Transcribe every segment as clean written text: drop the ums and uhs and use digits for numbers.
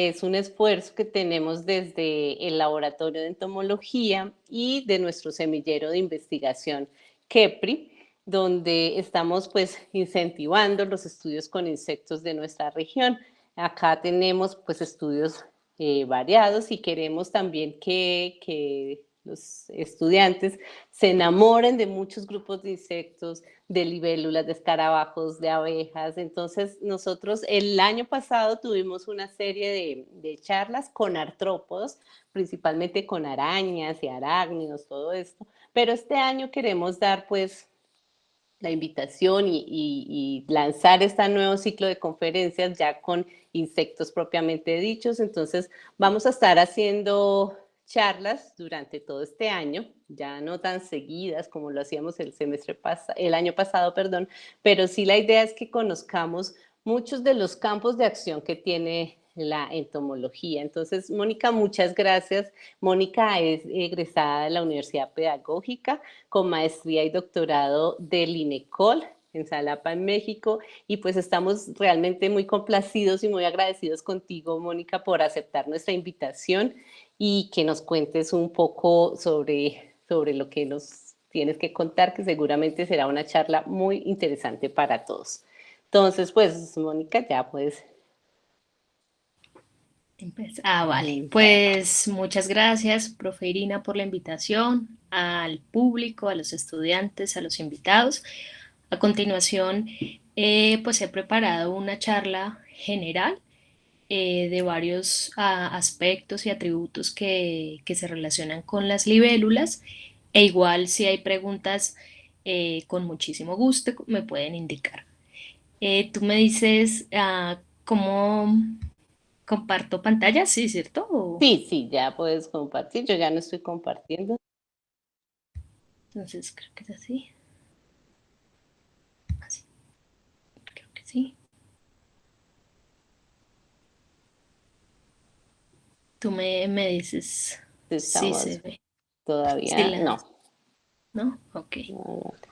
es un esfuerzo que tenemos desde el Laboratorio de Entomología y de nuestro semillero de investigación KEPRI, donde estamos pues incentivando los estudios con insectos de nuestra región. Acá tenemos pues estudios variados y queremos también que los estudiantes se enamoren de muchos grupos de insectos, de libélulas, de escarabajos, de abejas. Entonces, nosotros el año pasado tuvimos una serie de charlas con artrópodos, principalmente con arañas y arácnidos, todo esto. Pero este año queremos dar, pues, la invitación y lanzar este nuevo ciclo de conferencias ya con insectos propiamente dichos. Entonces, vamos a estar haciendo charlas durante todo este año, ya no tan seguidas como lo hacíamos el año pasado, perdón, pero sí la idea es que conozcamos muchos de los campos de acción que tiene la entomología. Entonces, Mónica, muchas gracias. Mónica es egresada de la Universidad Pedagógica con maestría y doctorado del INECOL en Xalapa, en México, y pues estamos realmente muy complacidos y muy agradecidos contigo, Mónica, por aceptar nuestra invitación y que nos cuentes un poco sobre lo que nos tienes que contar, que seguramente será una charla muy interesante para todos. Entonces, pues, Mónica, ya puedes Vale. iniciar. Pues muchas gracias, profe Irina, por la invitación, al público, a los estudiantes, a los invitados. A continuación, pues he preparado una charla general de varios aspectos y atributos que se relacionan con las libélulas. E igual, si hay preguntas, con muchísimo gusto me pueden indicar. Tú me dices cómo comparto pantalla, sí, ¿cierto? Sí, sí, ya puedes compartir. Yo ya no estoy compartiendo. Entonces creo que es así. Así, creo que sí. Tú me dices si se Estamos ve. Sí, todavía, no. ¿no? Ok.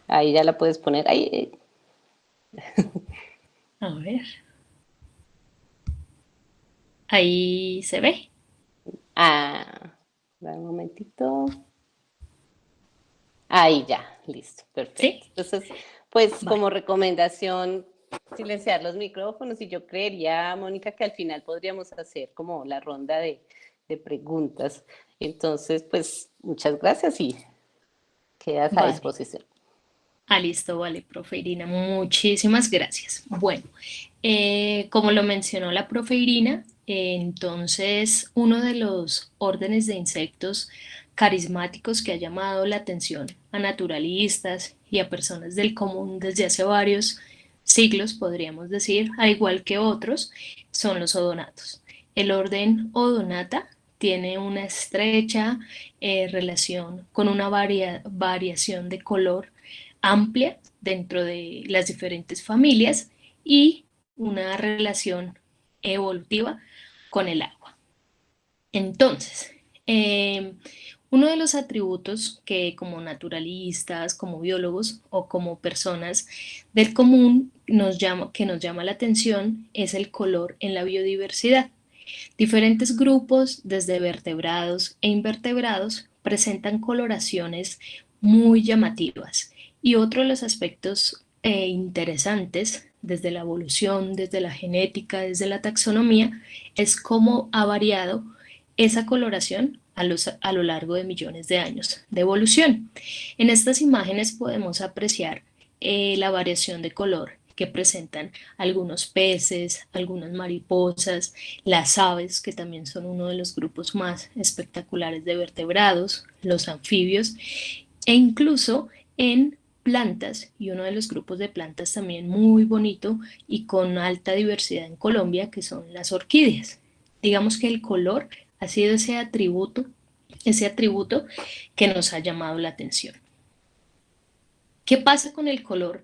Ahí ya la puedes poner. Ahí. A ver. Ahí se ve. Ah, un momentito. Ahí ya, listo, ¿Sí? perfecto. Entonces, pues Vale. como recomendación, silenciar los micrófonos y yo creería, Mónica, que al final podríamos hacer como la ronda de preguntas. Entonces, pues muchas gracias y quedas a Vale. disposición. Listo, vale, profe Irina. Muchísimas gracias. Bueno, como lo mencionó la profe Irina, entonces uno de los órdenes de insectos carismáticos que ha llamado la atención a naturalistas y a personas del común desde hace varios siglos, podríamos decir, al igual que otros, son los odonatos. El orden Odonata tiene una estrecha relación con una variación de color amplia dentro de las diferentes familias y una relación evolutiva con el agua. Entonces, eh, uno de los atributos que como naturalistas, como biólogos o como personas del común que nos llama la atención es el color en la biodiversidad. Diferentes grupos, desde vertebrados e invertebrados, presentan coloraciones muy llamativas. Y otro de los aspectos interesantes desde la evolución, desde la genética, desde la taxonomía, es cómo ha variado esa coloración a lo largo de millones de años de evolución. En estas imágenes podemos apreciar la variación de color que presentan algunos peces, algunas mariposas, las aves, que también son uno de los grupos más espectaculares de vertebrados, los anfibios, e incluso en plantas, y uno de los grupos de plantas también muy bonito y con alta diversidad en Colombia, que son las orquídeas. Digamos que el color ha sido ese atributo que nos ha llamado la atención. ¿Qué pasa con el color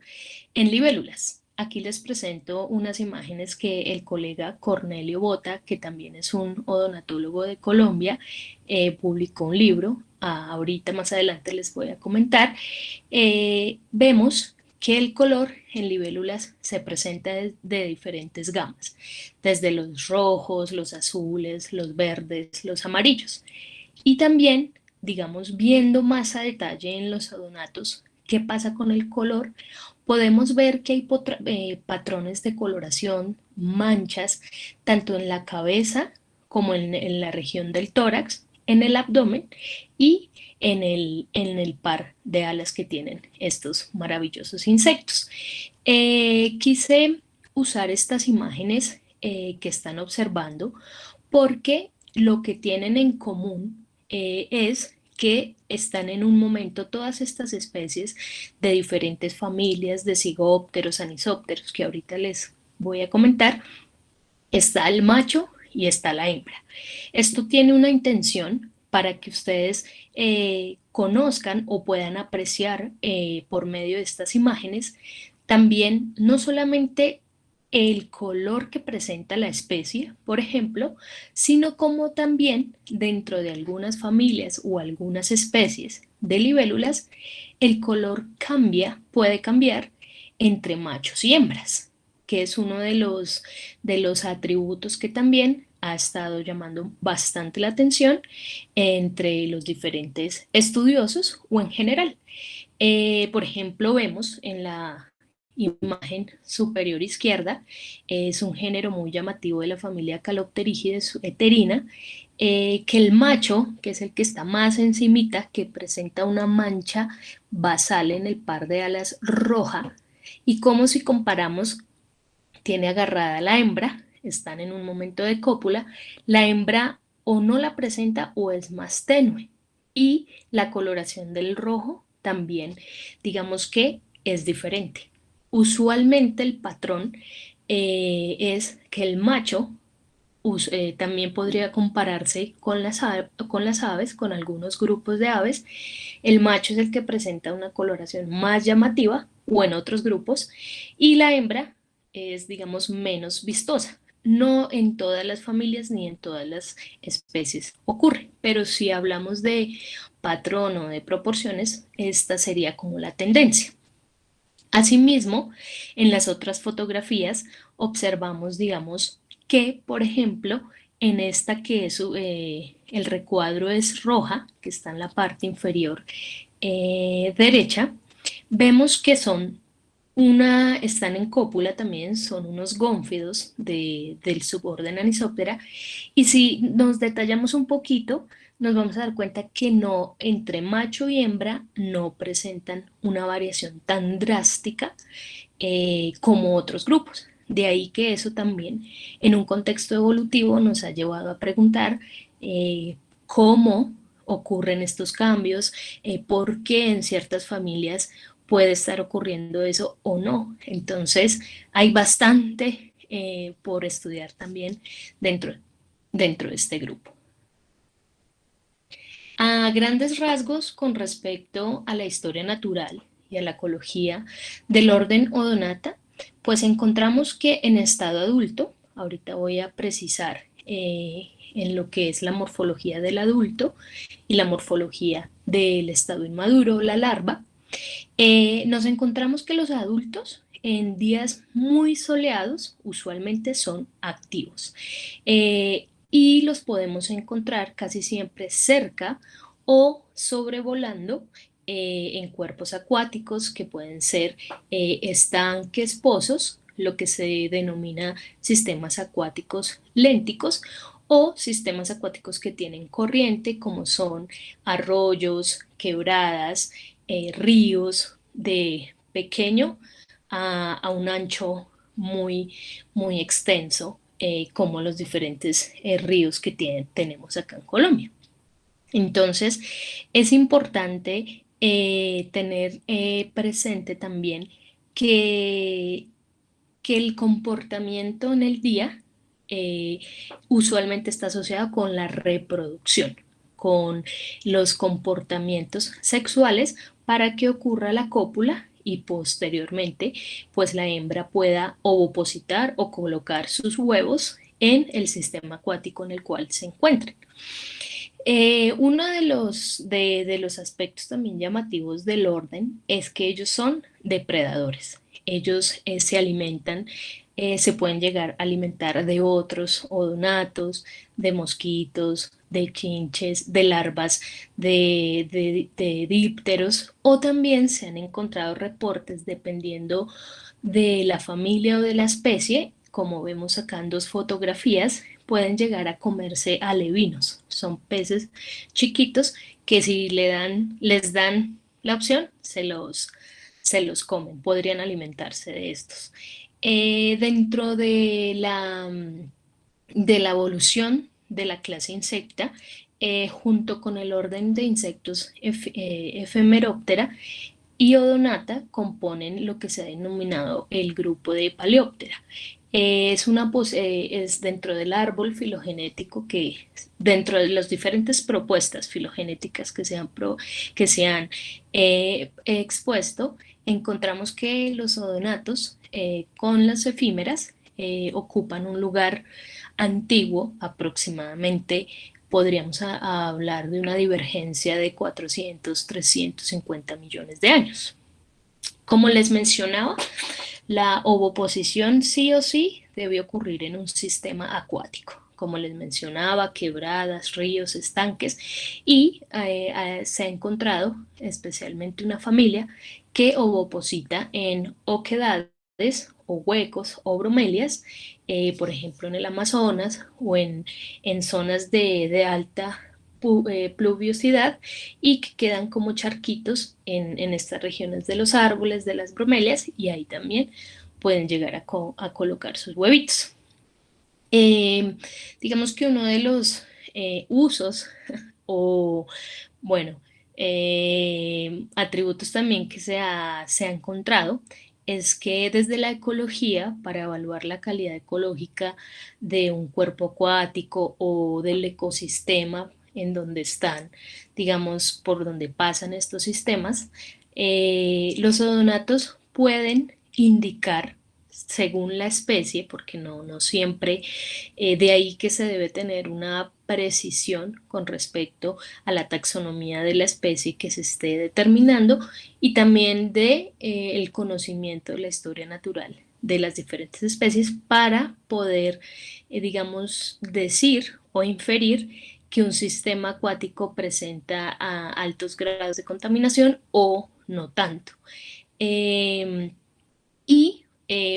en libélulas? Aquí les presento unas imágenes que el colega Cornelio Bota, que también es un odonatólogo de Colombia, publicó un libro. Ahorita más adelante les voy a comentar. Vemos que el color en libélulas se presenta de diferentes gamas, desde los rojos, los azules, los verdes, los amarillos. Y también, digamos, viendo más a detalle en los odonatos qué pasa con el color, podemos ver que hay patrones de coloración, manchas, tanto en la cabeza como en la región del tórax, en el abdomen y en el par de alas que tienen estos maravillosos insectos. Quise usar estas imágenes que están observando porque lo que tienen en común es que están en un momento todas estas especies de diferentes familias de cigópteros, anisópteros, que ahorita les voy a comentar. Está el macho y está la hembra. Esto tiene una intención para que ustedes conozcan o puedan apreciar por medio de estas imágenes también no solamente el color que presenta la especie, por ejemplo, sino como también dentro de algunas familias o algunas especies de libélulas, el color cambia, puede cambiar entre machos y hembras, que es uno de los atributos que también ha estado llamando bastante la atención entre los diferentes estudiosos o en general. Por ejemplo, vemos en la imagen superior izquierda, es un género muy llamativo de la familia Calopterigides heterina, que el macho, que es el que está más encimita, que presenta una mancha basal en el par de alas roja, y como si comparamos, tiene agarrada la hembra, están en un momento de cópula, la hembra o no la presenta o es más tenue, y la coloración del rojo también, digamos que es diferente. Usualmente el patrón es que el macho también podría compararse con las aves, con algunos grupos de aves. El macho es el que presenta una coloración más llamativa o en otros grupos, y la hembra es, digamos, menos vistosa. No en todas las familias ni en todas las especies ocurre, pero si hablamos de patrón o de proporciones, esta sería como la tendencia. Asimismo, en las otras fotografías observamos, digamos, que, por ejemplo, en esta que es el recuadro es roja, que está en la parte inferior derecha, vemos que están en cópula también, son unos gónfidos del suborden Anisoptera, y si nos detallamos un poquito, nos vamos a dar cuenta que no, entre macho y hembra no presentan una variación tan drástica como otros grupos. De ahí que eso también en un contexto evolutivo nos ha llevado a preguntar cómo ocurren estos cambios, por qué en ciertas familias puede estar ocurriendo eso o no. Entonces hay bastante por estudiar también dentro de este grupo. A grandes rasgos, con respecto a la historia natural y a la ecología del orden Odonata, pues encontramos que en estado adulto, ahorita voy a precisar en lo que es la morfología del adulto y la morfología del estado inmaduro, la larva, nos encontramos que los adultos en días muy soleados usualmente son activos, y los podemos encontrar casi siempre cerca o sobrevolando en cuerpos acuáticos que pueden ser estanques, pozos, lo que se denomina sistemas acuáticos lénticos, o sistemas acuáticos que tienen corriente, como son arroyos, quebradas, ríos de pequeño a un ancho muy, muy extenso, como los diferentes ríos que tenemos acá en Colombia. Entonces, es importante tener presente también que, que el comportamiento en el día eh, usualmente está asociado con la reproducción, con los comportamientos sexuales para que ocurra la cópula y posteriormente pues la hembra pueda ovopositar o colocar sus huevos en el sistema acuático en el cual se encuentra. Uno de los aspectos también llamativos del orden es que ellos son depredadores. Ellos se alimentan, se pueden llegar a alimentar de otros odonatos, de mosquitos, de chinches, de larvas, de dípteros, o también se han encontrado reportes dependiendo de la familia o de la especie, como vemos acá en dos fotografías, pueden llegar a comerse alevinos. Son peces chiquitos que si les dan la opción, se los comen, podrían alimentarse de estos. Dentro de la evolución de la clase insecta, junto con el orden de insectos Ephemeroptera y Odonata componen lo que se ha denominado el grupo de Paleóptera. Es dentro del árbol filogenético que, dentro de las diferentes propuestas filogenéticas que se han expuesto, encontramos que los odonatos con las efímeras ocupan un lugar antiguo, aproximadamente podríamos a hablar de una divergencia de 400, 350 millones de años. Como les mencionaba, la ovoposición sí o sí debe ocurrir en un sistema acuático. Como les mencionaba, quebradas, ríos, estanques, y se ha encontrado especialmente una familia que ovoposita en oquedades o huecos o bromelias, por ejemplo en el Amazonas o en zonas de alta pluviosidad y que quedan como charquitos en estas regiones de los árboles, de las bromelias, y ahí también pueden llegar a colocar sus huevitos. Eh, digamos que uno de los usos o, bueno, atributos también que se ha encontrado es que desde la ecología, para evaluar la calidad ecológica de un cuerpo acuático o del ecosistema en donde están, digamos, por donde pasan estos sistemas, los odonatos pueden indicar según la especie, porque no siempre, de ahí que se debe tener una precisión con respecto a la taxonomía de la especie que se esté determinando y también de el conocimiento de la historia natural de las diferentes especies para poder, digamos, decir o inferir que un sistema acuático presenta altos grados de contaminación o no tanto. Eh,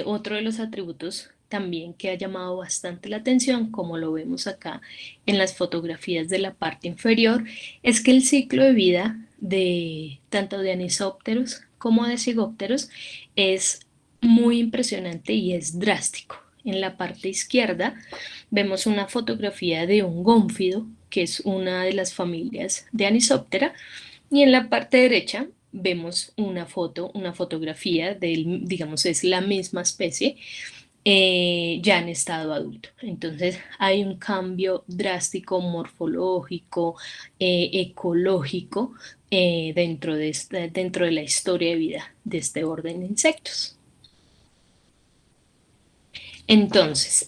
Otro de los atributos también que ha llamado bastante la atención, como lo vemos acá en las fotografías de la parte inferior, es que el ciclo de vida de tanto de anisópteros como de cigópteros es muy impresionante y es drástico. En la parte izquierda vemos una fotografía de un gónfido, que es una de las familias de Anisoptera, y en la parte derecha vemos una fotografía del, digamos, es la misma especie, ya en estado adulto. Entonces hay un cambio drástico morfológico, ecológico, dentro de la historia de vida de este orden de insectos. Entonces,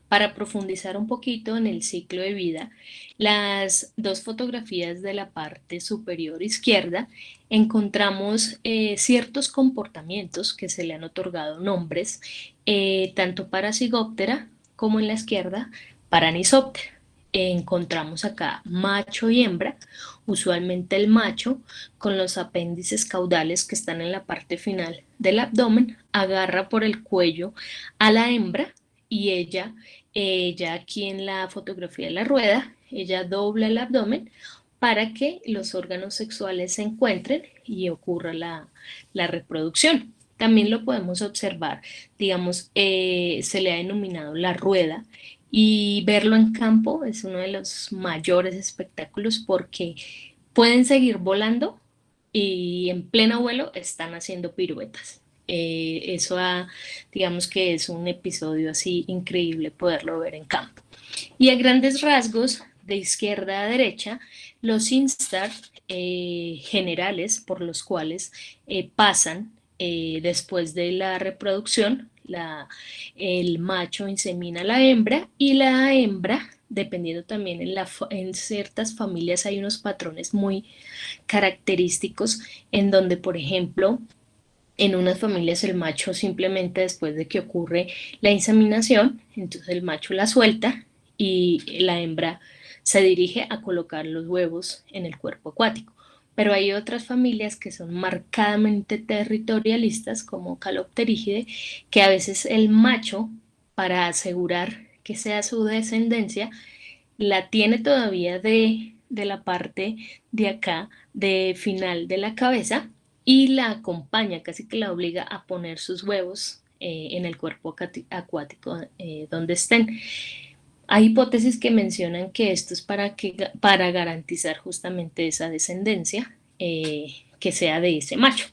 para profundizar un poquito en el ciclo de vida, las dos fotografías de la parte superior izquierda encontramos ciertos comportamientos que se le han otorgado nombres, tanto para Cigóptera como en la izquierda para Anisóptera. Encontramos acá macho y hembra, usualmente el macho con los apéndices caudales que están en la parte final del abdomen, agarra por el cuello a la hembra y ella aquí en la fotografía de la rueda, ella dobla el abdomen para que los órganos sexuales se encuentren y ocurra la reproducción. También lo podemos observar, digamos, se le ha denominado la rueda y verlo en campo es uno de los mayores espectáculos porque pueden seguir volando y en pleno vuelo están haciendo piruetas. Digamos que es un episodio así increíble poderlo ver en campo. Y a grandes rasgos, de izquierda a derecha, los instar generales por los cuales pasan después de la reproducción, el macho insemina a la hembra y la hembra, dependiendo también en ciertas familias hay unos patrones muy característicos en donde, por ejemplo, en unas familias el macho simplemente después de que ocurre la inseminación, entonces el macho la suelta y la hembra se dirige a colocar los huevos en el cuerpo acuático. Pero hay otras familias que son marcadamente territorialistas, como Calopterígide, que a veces el macho, para asegurar que sea su descendencia, la tiene todavía de la parte de acá, de final de la cabeza, y la acompaña, casi que la obliga a poner sus huevos en el cuerpo acuático donde estén. Hay hipótesis que mencionan que esto es para garantizar justamente esa descendencia que sea de ese macho.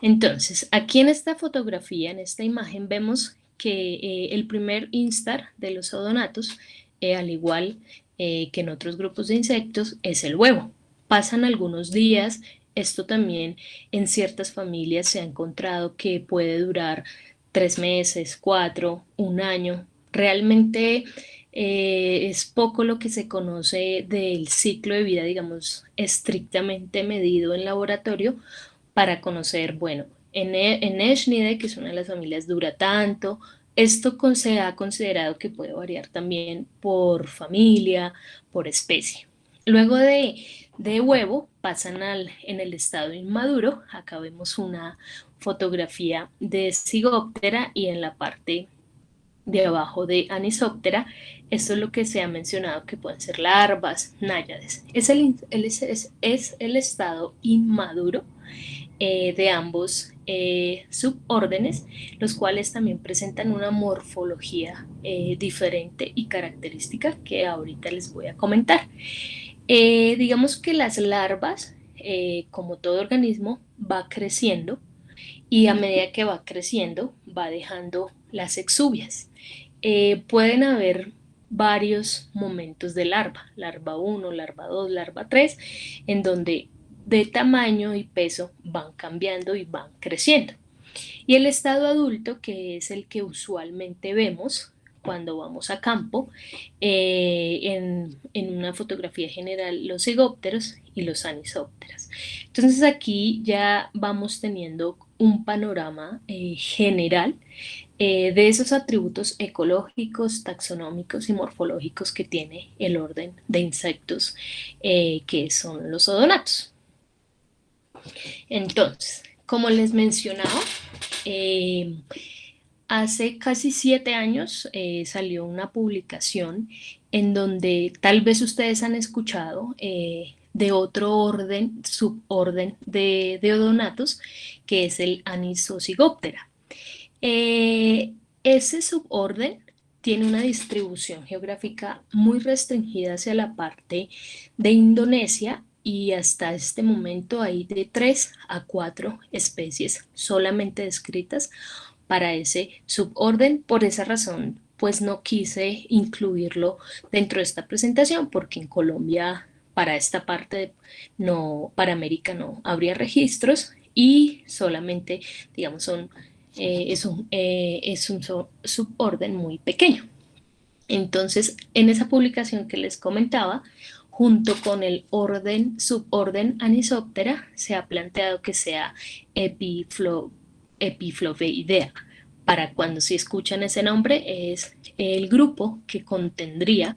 Entonces, aquí en esta fotografía, en esta imagen, vemos que el primer instar de los odonatos, al igual que en otros grupos de insectos, es el huevo. Pasan algunos días, esto también en ciertas familias se ha encontrado que puede durar 3 meses, 4, un año. Realmente es poco lo que se conoce del ciclo de vida, digamos, estrictamente medido en laboratorio, para conocer, bueno, en Eschnidae, que es una de las familias, dura tanto. Esto se ha considerado que puede variar también por familia, por especie. Luego de huevo pasan en el estado inmaduro. Acá vemos una fotografía de Zygoptera y en la parte de abajo de Anisoptera. Esto es lo que se ha mencionado que pueden ser larvas, náyades. Es el estado inmaduro de ambos subórdenes, los cuales también presentan una morfología diferente y característica que ahorita les voy a comentar. Digamos que las larvas, como todo organismo, va creciendo y a medida que va creciendo va dejando las exuvias. Pueden haber varios momentos de larva, larva 1, larva 2, larva 3, en donde de tamaño y peso van cambiando y van creciendo. Y el estado adulto, que es el que usualmente vemos cuando vamos a campo, en una fotografía general, los cigópteros y los anisópteros. Entonces aquí ya vamos teniendo un panorama general de esos atributos ecológicos, taxonómicos y morfológicos que tiene el orden de insectos que son los odonatos. Entonces, como les mencionaba, eh, hace casi 7 años salió una publicación en donde tal vez ustedes han escuchado de otro orden, suborden de odonatos, que es el Anisocygoptera. Ese suborden tiene una distribución geográfica muy restringida hacia la parte de Indonesia y hasta este momento hay de 3 a 4 especies solamente descritas para ese suborden. Por esa razón, pues no quise incluirlo dentro de esta presentación porque en Colombia para esta parte no, para América no habría registros y solamente, digamos, es un suborden muy pequeño. Entonces, en esa publicación que les comentaba, junto con el suborden Anisoptera, se ha planteado que sea Epifloveidea. Para cuando se escuchan ese nombre, es el grupo que contendría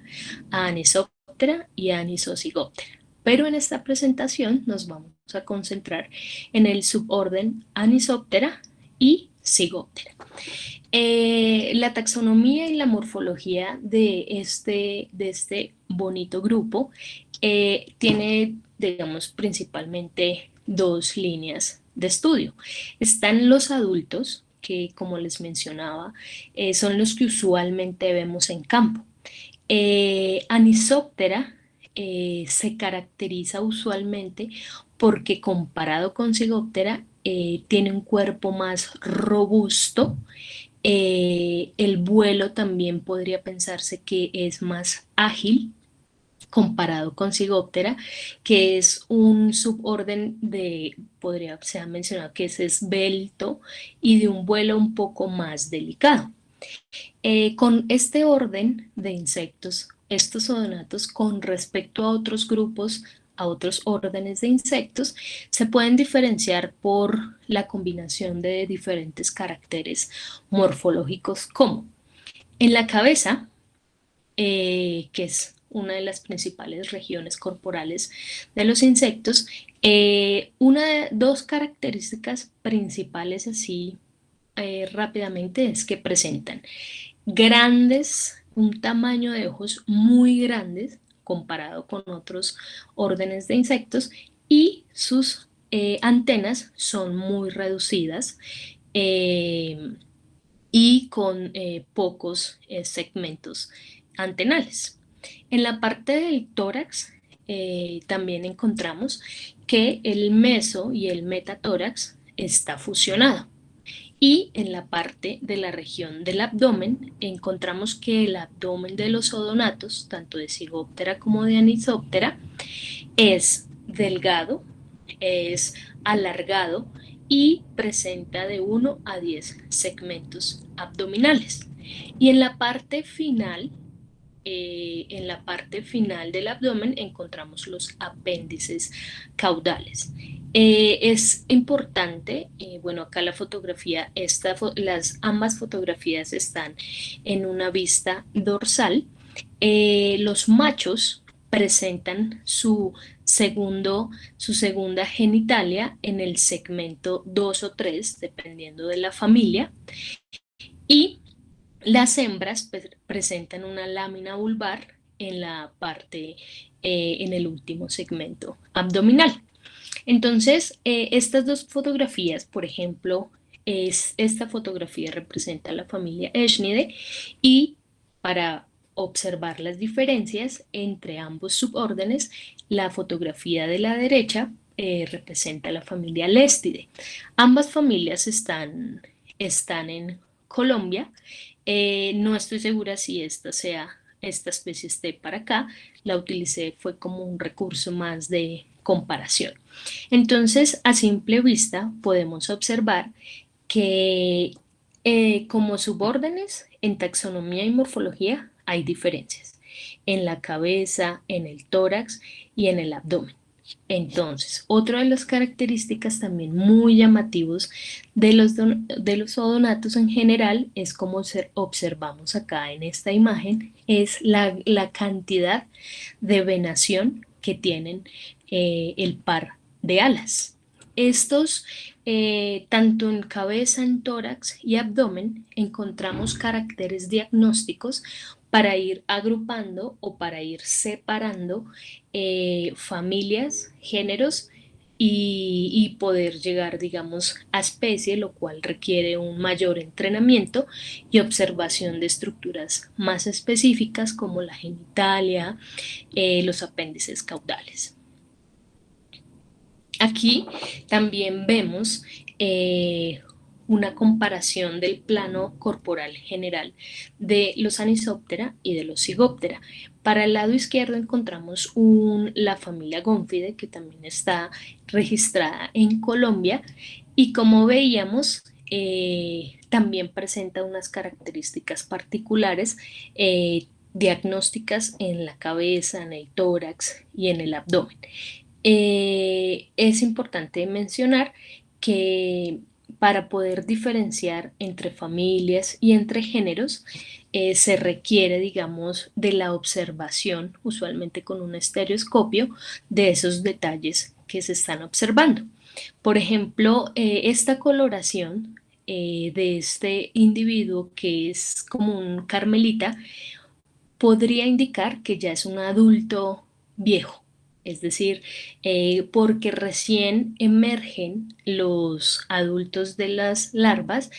a Anisoptera y a Anisocygoptera. Pero en esta presentación nos vamos a concentrar en el suborden Anisoptera y Zygoptera. La taxonomía y la morfología de este bonito grupo tiene, digamos, principalmente dos líneas de estudio. Están los adultos, que como les mencionaba, son los que usualmente vemos en campo. Anisoptera se caracteriza usualmente porque comparado con Zygoptera tiene un cuerpo más robusto. El vuelo también podría pensarse que es más ágil comparado con Zygoptera, que es un suborden de, se ha mencionado que es esbelto y de un vuelo un poco más delicado. Con este orden de insectos, estos odonatos con respecto a otros grupos, a otros órdenes de insectos, se pueden diferenciar por la combinación de diferentes caracteres morfológicos como en la cabeza, que es una de las principales regiones corporales de los insectos, dos características principales así rápidamente es que presentan grandes, un tamaño de ojos muy grandes comparado con otros órdenes de insectos y sus antenas son muy reducidas eh, y con pocos segmentos antenales. En la parte del tórax también encontramos que el meso y el metatórax está fusionado. Y en la parte de la región del abdomen encontramos que el abdomen de los odonatos, tanto de Zygoptera como de Anisoptera, es delgado, es alargado y presenta de 1 a 10 segmentos abdominales. Y en la parte final del abdomen encontramos los apéndices caudales. Es importante, bueno, acá la fotografía, ambas fotografías están en una vista dorsal. Los machos presentan su segunda genitalia en el segmento 2 o 3, dependiendo de la familia, y las hembras presentan una lámina vulvar en la parte, en el último segmento abdominal. Entonces, estas dos fotografías, por ejemplo, esta fotografía representa a la familia Eschnidae y para observar las diferencias entre ambos subórdenes, la fotografía de la derecha representa a la familia Lestidae. Ambas familias están en Colombia. No estoy segura si esta especie esté para acá. La utilicé fue como un recurso más de comparación. Entonces, a simple vista podemos observar que como subórdenes en taxonomía y morfología hay diferencias en la cabeza, en el tórax y en el abdomen. Entonces, otra de las características también muy llamativos de los odonatos en general es como observamos acá en esta imagen, es la cantidad de venación que tienen el par de alas. Estos, tanto en cabeza, en tórax y abdomen, encontramos caracteres diagnósticos para ir agrupando o para ir separando familias, géneros y poder llegar, digamos, a especie, lo cual requiere un mayor entrenamiento y observación de estructuras más específicas como la genitalia, los apéndices caudales. Aquí también vemos una comparación del plano corporal general de los Anisoptera y de los Zygoptera. Para el lado izquierdo encontramos la familia Gónfide, que también está registrada en Colombia, y como veíamos, también presenta unas características particulares diagnósticas en la cabeza, en el tórax y en el abdomen. Es importante mencionar que para poder diferenciar entre familias y entre géneros, se requiere, digamos, de la observación, usualmente con un estereoscopio, de esos detalles que se están observando. Por ejemplo, esta coloración de este individuo que es como un carmelita podría indicar que ya es un adulto viejo, es decir, porque recién emergen los adultos de las larvas,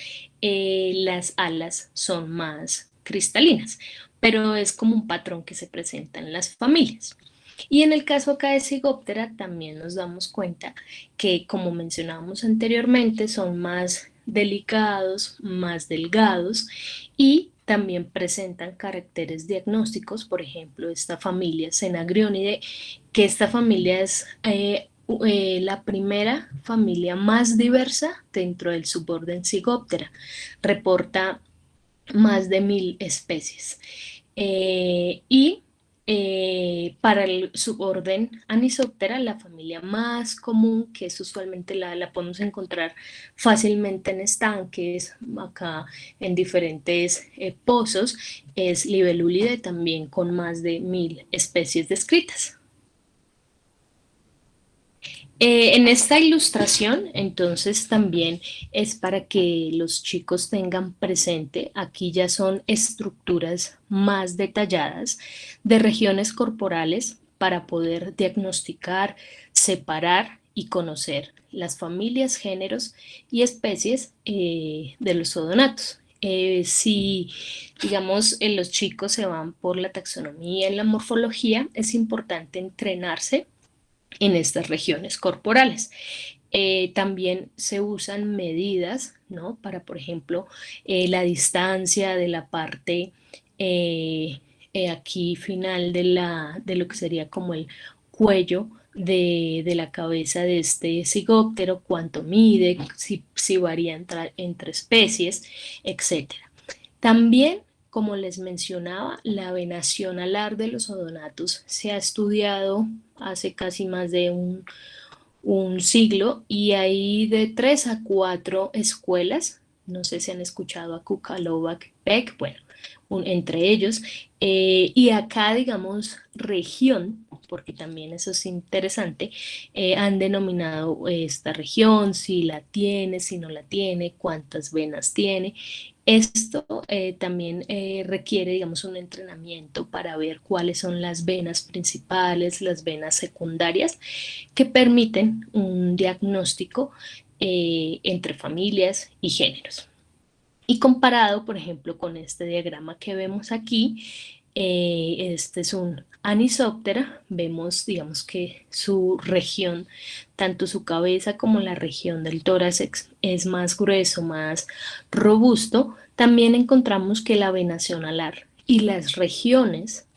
las alas son más cristalinas, pero es como un patrón que se presenta en las familias. Y en el caso acá de Zygoptera también nos damos cuenta que, como mencionábamos anteriormente, son más delicados, más delgados y también presentan caracteres diagnósticos, por ejemplo, esta familia Xenagrionidae, que esta familia es la primera familia más diversa dentro del suborden Zygoptera. Reporta más de 1000 especies. Para el suborden Anisoptera, la familia más común, que es usualmente la podemos encontrar fácilmente en estanques, acá en diferentes pozos, es Libellulidae, también con más de 1000 especies descritas. En esta ilustración, entonces, también es para que los chicos tengan presente, aquí ya son estructuras más detalladas de regiones corporales para poder diagnosticar, separar y conocer las familias, géneros y especies de los odonatos. Si, digamos, los chicos se van por la taxonomía en la morfología, es importante entrenarse en estas regiones corporales. También se usan medidas, ¿no? Para, por ejemplo, la distancia de la parte aquí final de lo que sería como el cuello de la cabeza de este cigóptero, cuánto mide, si varía entre especies, etcétera. También, como les mencionaba, la venación alar de los odonatos se ha estudiado hace casi más de un siglo y hay de 3 a 4 escuelas, no sé si han escuchado a Kukalowak, Beck, bueno, entre ellos, y acá, digamos, región, porque también eso es interesante, han denominado esta región, si la tiene, si no la tiene, cuántas venas tiene. Esto también requiere, digamos, un entrenamiento para ver cuáles son las venas principales, las venas secundarias, que permiten un diagnóstico entre familias y géneros. Y comparado, por ejemplo, con este diagrama que vemos aquí, este es un Anisoptera, vemos, digamos que su región, tanto su cabeza como la región del tórax es más grueso, más robusto. También encontramos que la venación alar y las regiones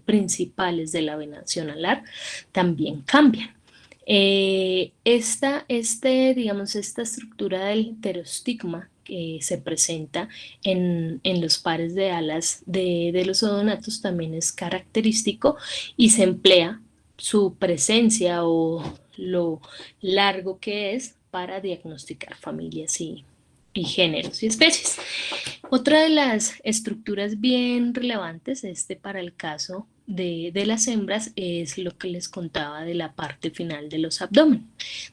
principales de la venación alar también cambian. Digamos, esta estructura del pterostigma que se presenta en los pares de alas de los odonatos también es característico y se emplea su presencia o lo largo que es para diagnosticar familias y géneros y especies. Otra de las estructuras bien relevantes, para el caso de las hembras, es lo que les contaba de la parte final de los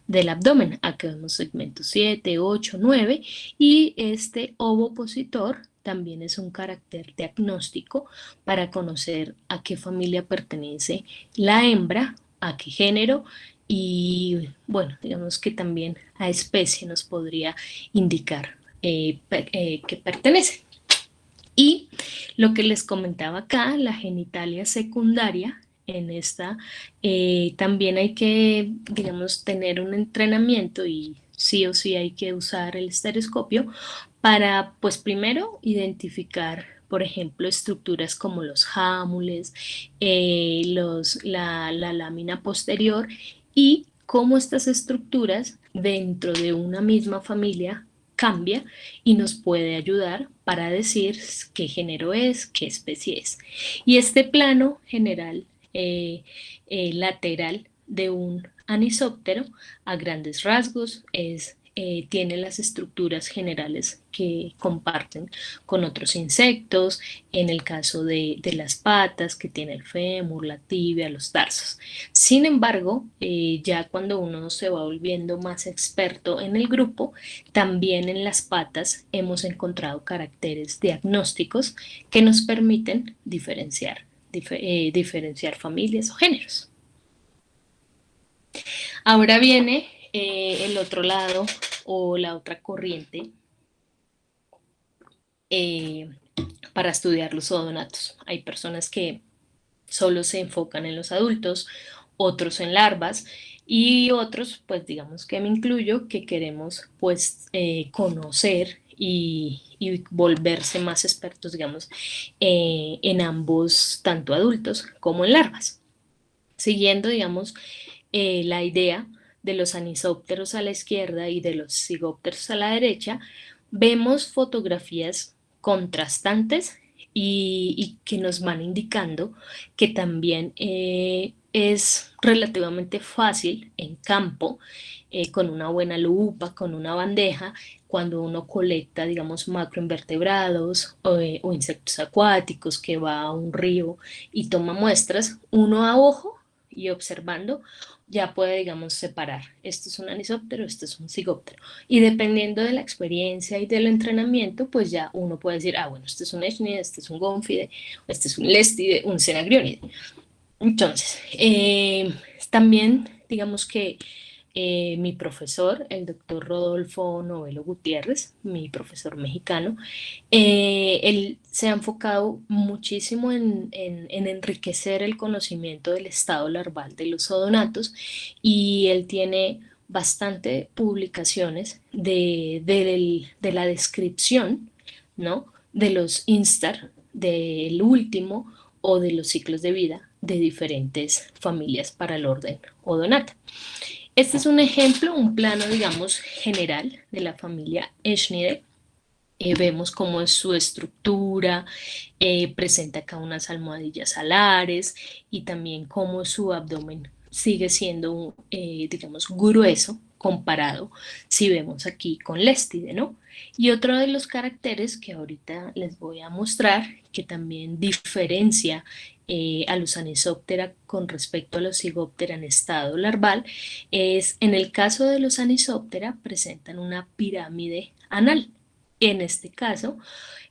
del abdomen. Acá vemos segmentos 7, 8, 9 y este ovopositor también es un carácter diagnóstico para conocer a qué familia pertenece la hembra, a qué género y, bueno, digamos que también a especie nos podría indicar que pertenece. Y lo que les comentaba acá, la genitalia secundaria, en esta también hay que, digamos, tener un entrenamiento y sí o sí hay que usar el estereoscopio para, pues primero, identificar, por ejemplo, estructuras como los jámules, la lámina posterior y cómo estas estructuras dentro de una misma familia cambia y nos puede ayudar para decir qué género es, qué especie es. Y este plano general lateral de un anisóptero a grandes rasgos tiene las estructuras generales que comparten con otros insectos, en el caso de las patas, que tiene el fémur, la tibia, los tarsos. Sin embargo, ya cuando uno se va volviendo más experto en el grupo, también en las patas hemos encontrado caracteres diagnósticos que nos permiten diferenciar familias o géneros. Ahora viene el otro lado o la otra corriente para estudiar los odonatos. Hay personas que solo se enfocan en los adultos, otros en larvas y otros, pues digamos que me incluyo, que queremos pues conocer y volverse más expertos, digamos, en ambos, tanto adultos como en larvas. Siguiendo, digamos, la idea de los anisópteros a la izquierda y de los zigópteros a la derecha, vemos fotografías contrastantes y que nos van indicando que también es relativamente fácil en campo, con una buena lupa, con una bandeja, cuando uno colecta, digamos, macroinvertebrados o insectos acuáticos, que va a un río y toma muestras, uno a ojo y observando ya puede, digamos, separar. Esto es un anisóptero, esto es un zigóptero. Y dependiendo de la experiencia y del entrenamiento, pues ya uno puede decir, ah, bueno, este es un echnide, este es un gónfide, este es un lestide, un cenagriónide. Entonces, también, digamos que mi profesor, el doctor Rodolfo Novelo Gutiérrez, mi profesor mexicano, él se ha enfocado muchísimo en enriquecer el conocimiento del estado larval de los odonatos y él tiene bastante publicaciones de la descripción, ¿no? De los instar, del último o de los ciclos de vida de diferentes familias para el orden odonata. Este es un ejemplo, un plano, digamos, general de la familia Eschnider. Vemos cómo es su estructura, presenta acá unas almohadillas alares y también cómo su abdomen sigue siendo, digamos, grueso comparado si vemos aquí con Lestide, ¿no? Y otro de los caracteres que ahorita les voy a mostrar, que también diferencia a los Anisoptera con respecto a los Zygoptera en estado larval, es en el caso de los Anisoptera presentan una pirámide anal. En este caso,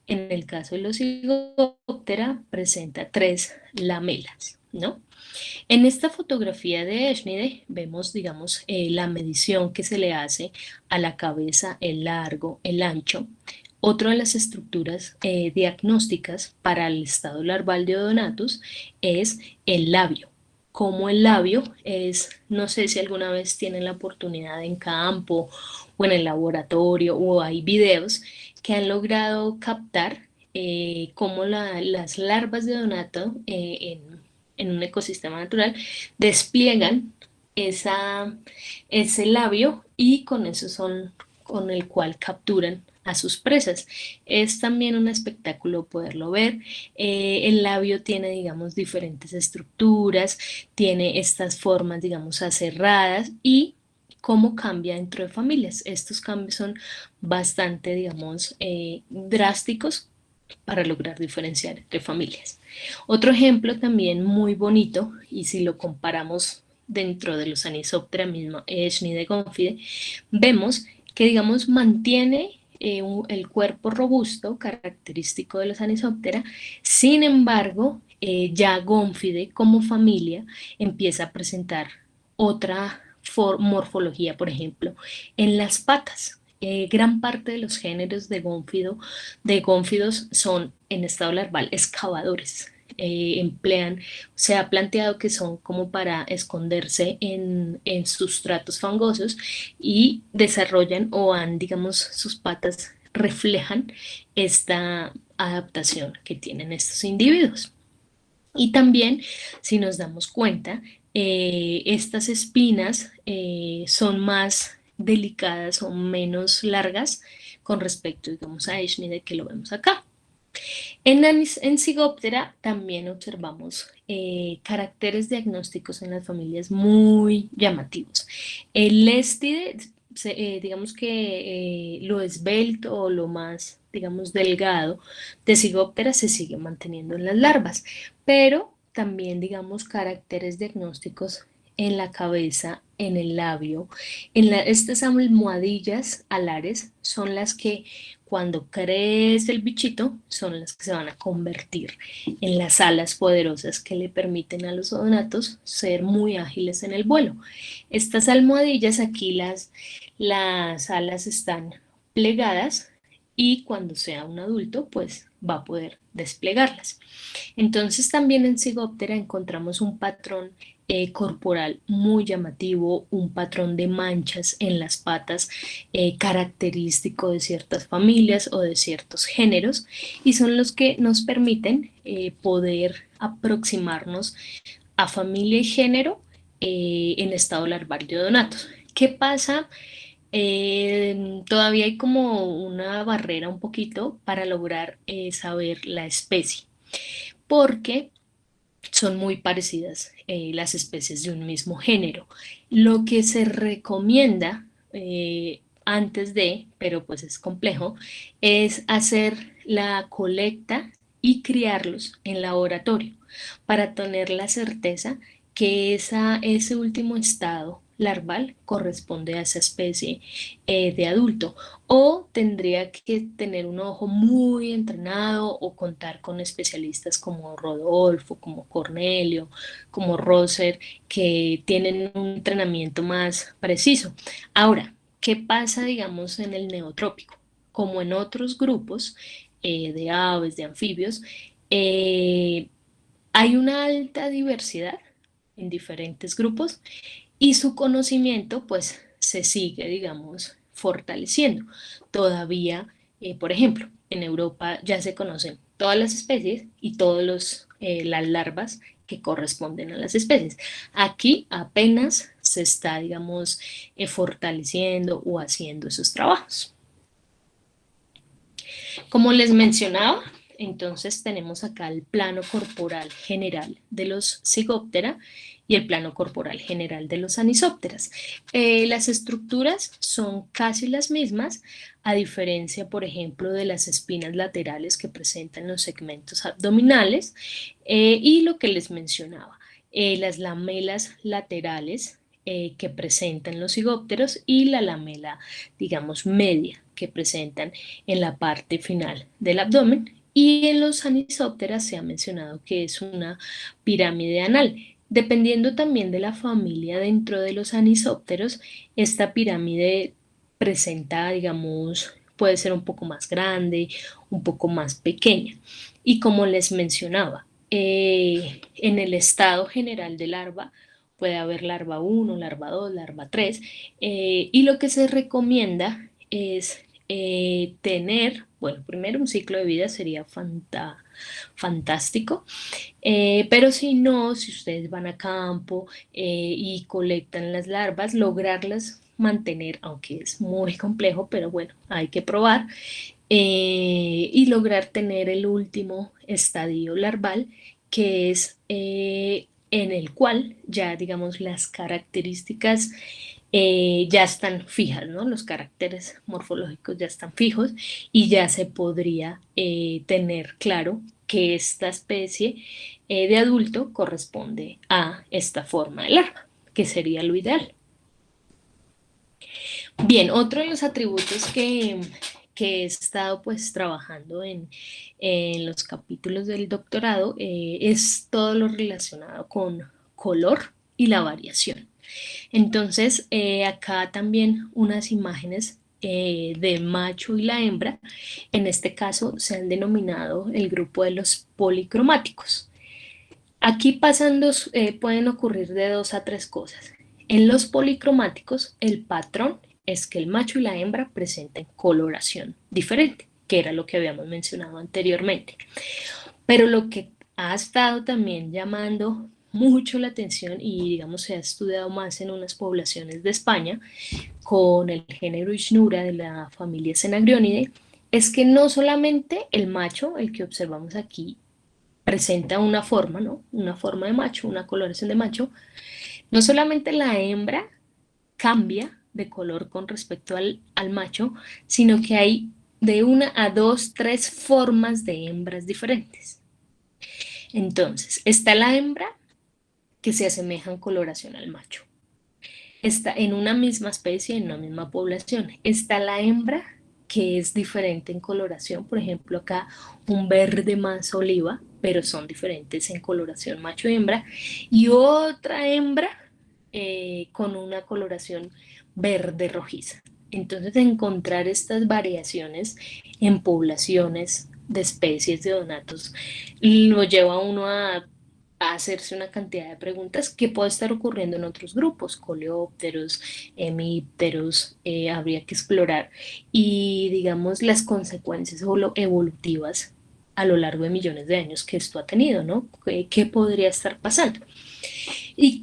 en el caso de los Zygoptera, presenta 3 lamelas, ¿no? En esta fotografía de Eschnide vemos, digamos, la medición que se le hace a la cabeza, el largo, el ancho. Otra de las estructuras diagnósticas para el estado larval de Odonatus es el labio. Como el labio es, no sé si alguna vez tienen la oportunidad en campo o en el laboratorio o hay videos que han logrado captar cómo las larvas de Odonato en un ecosistema natural despliegan ese labio y con eso son con el cual capturan a sus presas. Es también un espectáculo poderlo ver. El labio tiene, digamos, diferentes estructuras, tiene estas formas, digamos, aserradas y cómo cambia dentro de familias. Estos cambios son bastante, digamos, drásticos para lograr diferenciar entre familias. Otro ejemplo también muy bonito, y si lo comparamos dentro de los Anisoptera mismo, Eschnide Gónfide, vemos que, digamos, mantiene el cuerpo robusto, característico de los Anisoptera, sin embargo, ya Gónfide como familia empieza a presentar otra morfología, por ejemplo, en las patas. Gran parte de los géneros de gónfidos son en estado larval excavadores. Se ha planteado que son como para esconderse en sustratos fangosos y desarrollan o han, digamos, sus patas reflejan esta adaptación que tienen estos individuos. Y también, si nos damos cuenta, estas espinas son más delicadas o menos largas con respecto, digamos, a Eschnide que lo vemos acá. En Zygoptera también observamos caracteres diagnósticos en las familias muy llamativos. El Lestide, digamos que lo esbelto o lo más, digamos, delgado de Zygoptera se sigue manteniendo en las larvas, pero también, digamos, caracteres diagnósticos en la cabeza, en el labio, estas almohadillas alares son las que cuando crece el bichito, son las que se van a convertir en las alas poderosas que le permiten a los odonatos ser muy ágiles en el vuelo. Estas almohadillas aquí, las alas están plegadas y cuando sea un adulto, pues va a poder desplegarlas. Entonces también en Cigóptera encontramos un patrón corporal muy llamativo, un patrón de manchas en las patas característico de ciertas familias o de ciertos géneros y son los que nos permiten poder aproximarnos a familia y género en estado larvario de Donatos. ¿Qué pasa? Todavía hay como una barrera un poquito para lograr saber la especie, porque son muy parecidas las especies de un mismo género. Lo que se recomienda antes de, pero pues es complejo, es hacer la colecta y criarlos en laboratorio para tener la certeza que ese último estado larval corresponde a esa especie de adulto o tendría que tener un ojo muy entrenado o contar con especialistas como Rodolfo, como Cornelio, como Roser, que tienen un entrenamiento más preciso. Ahora, ¿qué pasa, digamos, en el neotrópico? Como en otros grupos de aves, de anfibios, eh, hay una alta diversidad en diferentes grupos y su conocimiento pues se sigue, digamos, fortaleciendo. Todavía, por ejemplo, en Europa ya se conocen todas las especies y todas las larvas que corresponden a las especies. Aquí apenas se está, digamos, fortaleciendo o haciendo esos trabajos. Como les mencionaba, entonces tenemos acá el plano corporal general de los Cygoptera y el plano corporal general de los Anisópteras. Las estructuras son casi las mismas, a diferencia, por ejemplo, de las espinas laterales que presentan los segmentos abdominales y lo que les mencionaba, las lamelas laterales que presentan los cigópteros y la lamela, digamos, media que presentan en la parte final del abdomen. Y en los anisópteras se ha mencionado que es una pirámide anal. Dependiendo también de la familia dentro de los anisópteros, esta pirámide presenta, digamos, puede ser un poco más grande, un poco más pequeña. Y como les mencionaba, en el estado general de larva, puede haber larva 1, larva 2, larva 3, y lo que se recomienda es tener, bueno, primero un ciclo de vida sería fantástico, pero si no, si ustedes van a campo y colectan las larvas, lograrlas mantener, aunque es muy complejo, pero bueno, hay que probar, y lograr tener el último estadio larval, que es en el cual ya, digamos, las características ya están fijas, ¿no? Los caracteres morfológicos ya están fijos y ya se podría tener claro que esta especie de adulto corresponde a esta forma de larva, que sería lo ideal. Bien, otro de los atributos que he estado pues trabajando en los capítulos del doctorado es todo lo relacionado con color y la variación. Entonces, acá también unas imágenes del macho y la hembra, en este caso se han denominado el grupo de los policromáticos. Aquí pueden ocurrir de 2 a 3 cosas. En los policromáticos, el patrón es que el macho y la hembra presenten coloración diferente, que era lo que habíamos mencionado anteriormente. Pero lo que ha estado también llamando mucho la atención y digamos se ha estudiado más en unas poblaciones de España con el género Ischnura de la familia Cenagrionide es que no solamente el macho, el que observamos aquí, presenta una forma, ¿no? Una forma de macho, una coloración de macho, no solamente la hembra cambia de color con respecto al macho, sino que hay de 1 a 2, 3 formas de hembras diferentes. Entonces, está la hembra que se asemeja en coloración al macho. Está en una misma especie, en una misma población. Está la hembra que es diferente en coloración, por ejemplo acá un verde más oliva, pero son diferentes en coloración macho y hembra, y otra hembra con una coloración verde rojiza. Entonces, encontrar estas variaciones en poblaciones de especies de donatos lo lleva a uno a hacerse una cantidad de preguntas que puede estar ocurriendo en otros grupos, coleópteros, hemípteros, habría que explorar y digamos las consecuencias evolutivas a lo largo de millones de años que esto ha tenido, ¿no? ¿Qué podría estar pasando? Y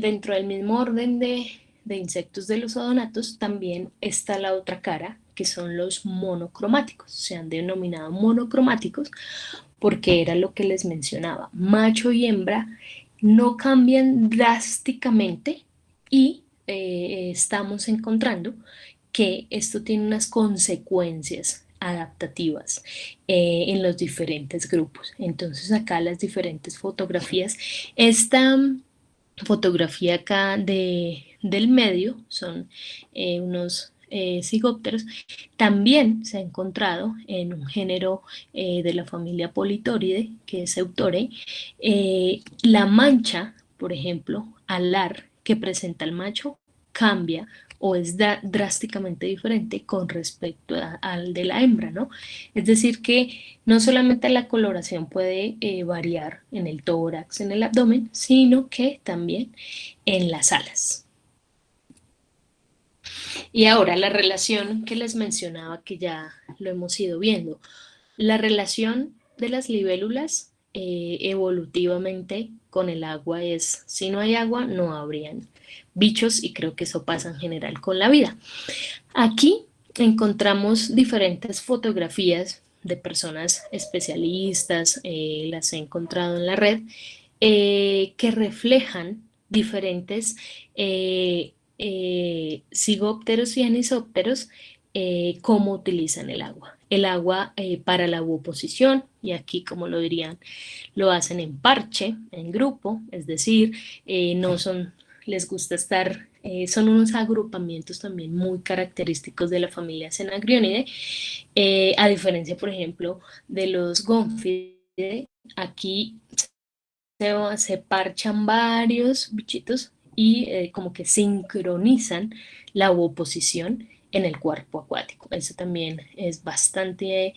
dentro del mismo orden de insectos de los odonatos también está la otra cara, que son los monocromáticos. Se han denominado monocromáticos porque era lo que les mencionaba. Macho y hembra no cambian drásticamente y estamos encontrando que esto tiene unas consecuencias adaptativas en los diferentes grupos. Entonces acá las diferentes fotografías, esta fotografía acá del medio son unos cigópteros, también se ha encontrado en un género de la familia Politoridae, que es Eutorei, la mancha, por ejemplo, alar que presenta el macho cambia o es drásticamente diferente con respecto al de la hembra, ¿no? Es decir, que no solamente la coloración puede variar en el tórax, en el abdomen, sino que también en las alas. Y ahora la relación que les mencionaba, que ya lo hemos ido viendo, la relación de las libélulas evolutivamente con el agua es, si no hay agua, no habrían bichos y creo que eso pasa en general con la vida. Aquí encontramos diferentes fotografías de personas especialistas, las he encontrado en la red, que reflejan diferentes cigópteros y anisópteros, cómo utilizan el agua. El agua para la oposición, y aquí como lo dirían, lo hacen en parche, en grupo, es decir, no son, les gusta estar, son unos agrupamientos también muy característicos de la familia Cenagrionidae, a diferencia, por ejemplo, de los Gomphidea. Aquí se parchan varios bichitos y como que sincronizan la oposición en el cuerpo acuático. Eso también es bastante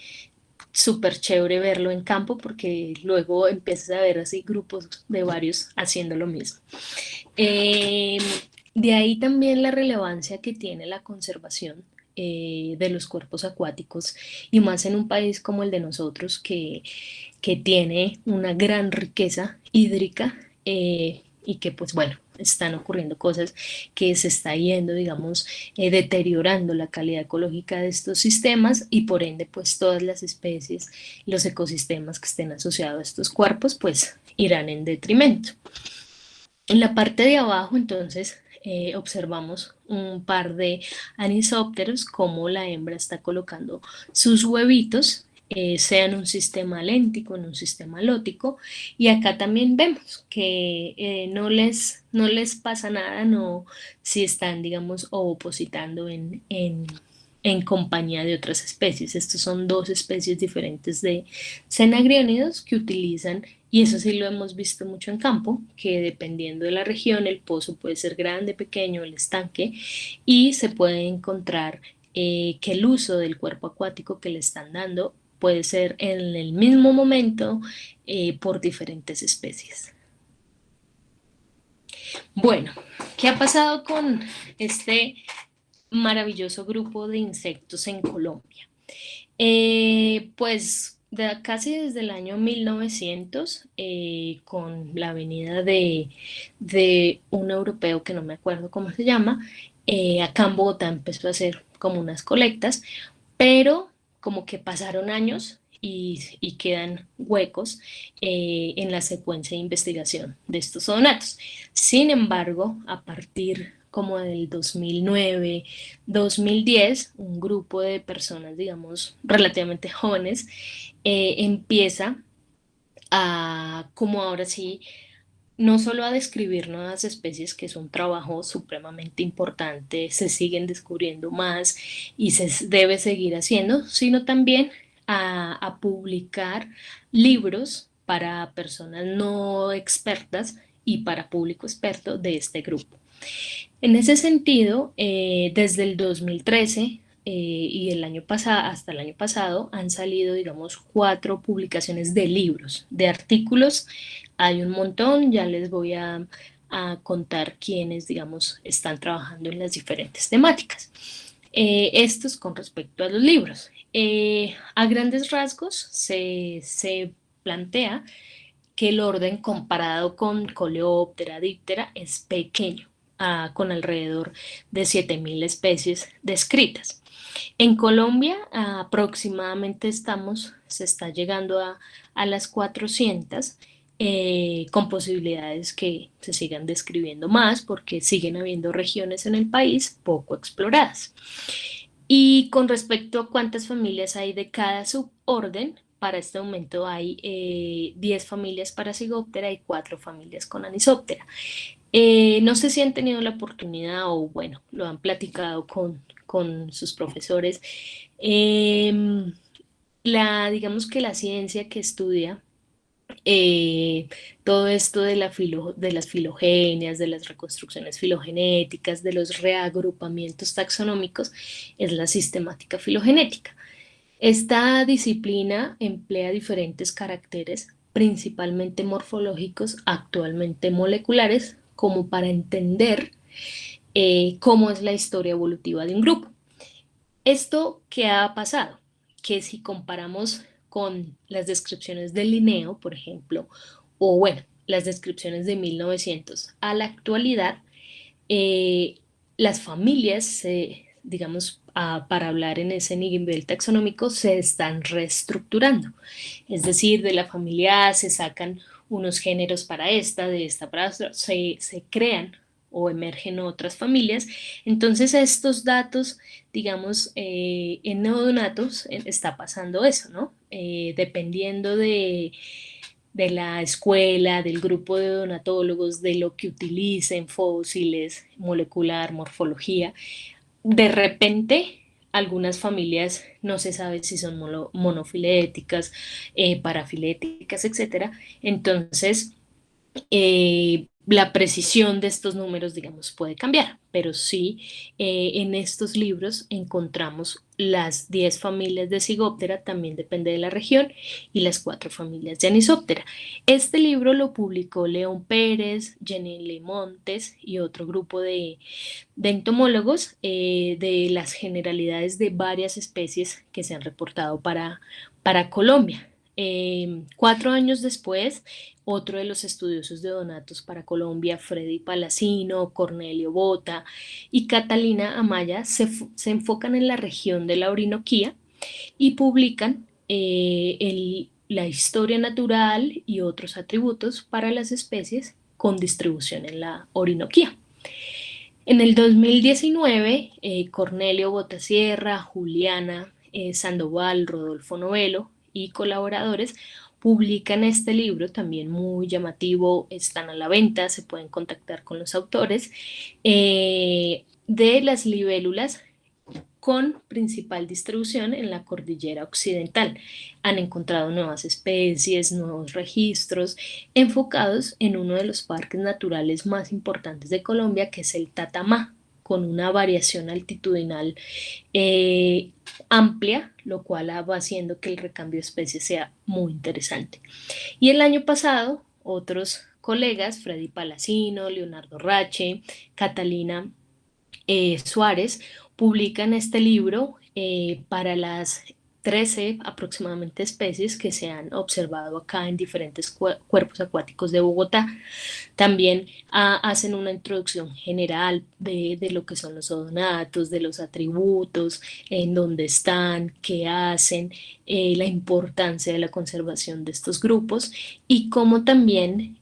súper chévere verlo en campo porque luego empiezas a ver así grupos de varios haciendo lo mismo. Eh, de ahí también la relevancia que tiene la conservación de los cuerpos acuáticos y más en un país como el de nosotros que tiene una gran riqueza hídrica y que pues bueno, están ocurriendo cosas que se está yendo, digamos, deteriorando la calidad ecológica de estos sistemas y por ende pues todas las especies, los ecosistemas que estén asociados a estos cuerpos pues irán en detrimento. En la parte de abajo, entonces, observamos un par de anisópteros, como la hembra está colocando sus huevitos, sea en un sistema léntico, en un sistema lótico, y acá también vemos que no les pasa nada, no, si están, digamos, ovopositando en compañía de otras especies. Estos son dos especies diferentes de cenagriónidos que utilizan y eso sí lo hemos visto mucho en campo, que dependiendo de la región, el pozo puede ser grande, pequeño, el estanque, y se puede encontrar que el uso del cuerpo acuático que le están dando puede ser en el mismo momento por diferentes especies. Bueno, ¿qué ha pasado con este maravilloso grupo de insectos en Colombia? Pues casi desde el año 1900, con la venida de un europeo que no me acuerdo cómo se llama, acá en Bogotá empezó a hacer como unas colectas, pero como que pasaron años y quedan huecos en la secuencia de investigación de estos zoonatos. Sin embargo, a partir como del 2009, 2010, un grupo de personas, digamos, relativamente jóvenes, empieza a, como ahora sí, no solo a describir nuevas especies, que es un trabajo supremamente importante, se siguen descubriendo más y se debe seguir haciendo, sino también a publicar libros para personas no expertas y para público experto de este grupo. En ese sentido, desde el 2013 y el año pasado, hasta el año pasado han salido, digamos, 4 publicaciones de libros, de artículos. Hay un montón, ya les voy a contar quiénes, digamos, están trabajando en las diferentes temáticas. Estos con respecto a los libros. A grandes rasgos se plantea que el orden comparado con Coleóptera, Díptera es pequeño, con alrededor de 7.000 especies descritas. En Colombia aproximadamente se está llegando a las 400, con posibilidades que se sigan describiendo más porque siguen habiendo regiones en el país poco exploradas. Y con respecto a cuántas familias hay de cada suborden, para este momento hay 10 familias para Cigóptera y 4 familias con Anisóptera. No sé si han tenido la oportunidad o bueno, lo han platicado con sus profesores. Em, digamos que la ciencia que estudia eh, todo esto de de las filogenias, de las reconstrucciones filogenéticas, de los reagrupamientos taxonómicos, es la sistemática filogenética. Esta disciplina emplea diferentes caracteres, principalmente morfológicos, actualmente moleculares, como para entender cómo es la historia evolutiva de un grupo. ¿Esto qué ha pasado? Que si comparamos con las descripciones de Linneo, por ejemplo, o bueno, las descripciones de 1900 a la actualidad, eh, las familias, digamos, para hablar en ese nivel taxonómico, se están reestructurando. Es decir, de la familia A se sacan unos géneros para esta, de esta para esta, se crean o emergen otras familias. Entonces, estos datos, digamos, en neodonatos está pasando eso, ¿no? Dependiendo de la escuela, del grupo de donatólogos, de lo que utilicen, fósiles, molecular, morfología. De repente, algunas familias no se sabe si son monofiléticas, parafiléticas, etcétera. Entonces, la precisión de estos números, digamos, puede cambiar, pero sí, en estos libros encontramos las 10 familias de Cigóptera, también depende de la región, y las 4 familias de Anisóptera. Este libro lo publicó León Pérez, Jenny Montes y otro grupo de entomólogos, de las generalidades de varias especies que se han reportado para Colombia. 4 años después, otro de los estudiosos de Donatos para Colombia, Freddy Palacino, Cornelio Bota y Catalina Amaya, se enfocan en la región de la Orinoquía y publican la historia natural y otros atributos para las especies con distribución en la Orinoquía. En el 2019, Cornelio Botasierra, Juliana Sandoval, Rodolfo Novelo y colaboradores publican este libro, también muy llamativo, están a la venta, se pueden contactar con los autores, de las libélulas con principal distribución en la cordillera occidental. Han encontrado nuevas especies, nuevos registros, enfocados en uno de los parques naturales más importantes de Colombia, que es el Tatamá, con una variación altitudinal amplia, lo cual va haciendo que el recambio de especies sea muy interesante. Y el año pasado, otros colegas, Freddy Palacino, Leonardo Rache, Catalina Suárez, publican este libro para las 13 aproximadamente especies que se han observado acá en diferentes cuerpos acuáticos de Bogotá. También hacen una introducción general de lo que son los odonatos, de los atributos, en dónde están, qué hacen, la importancia de la conservación de estos grupos y cómo también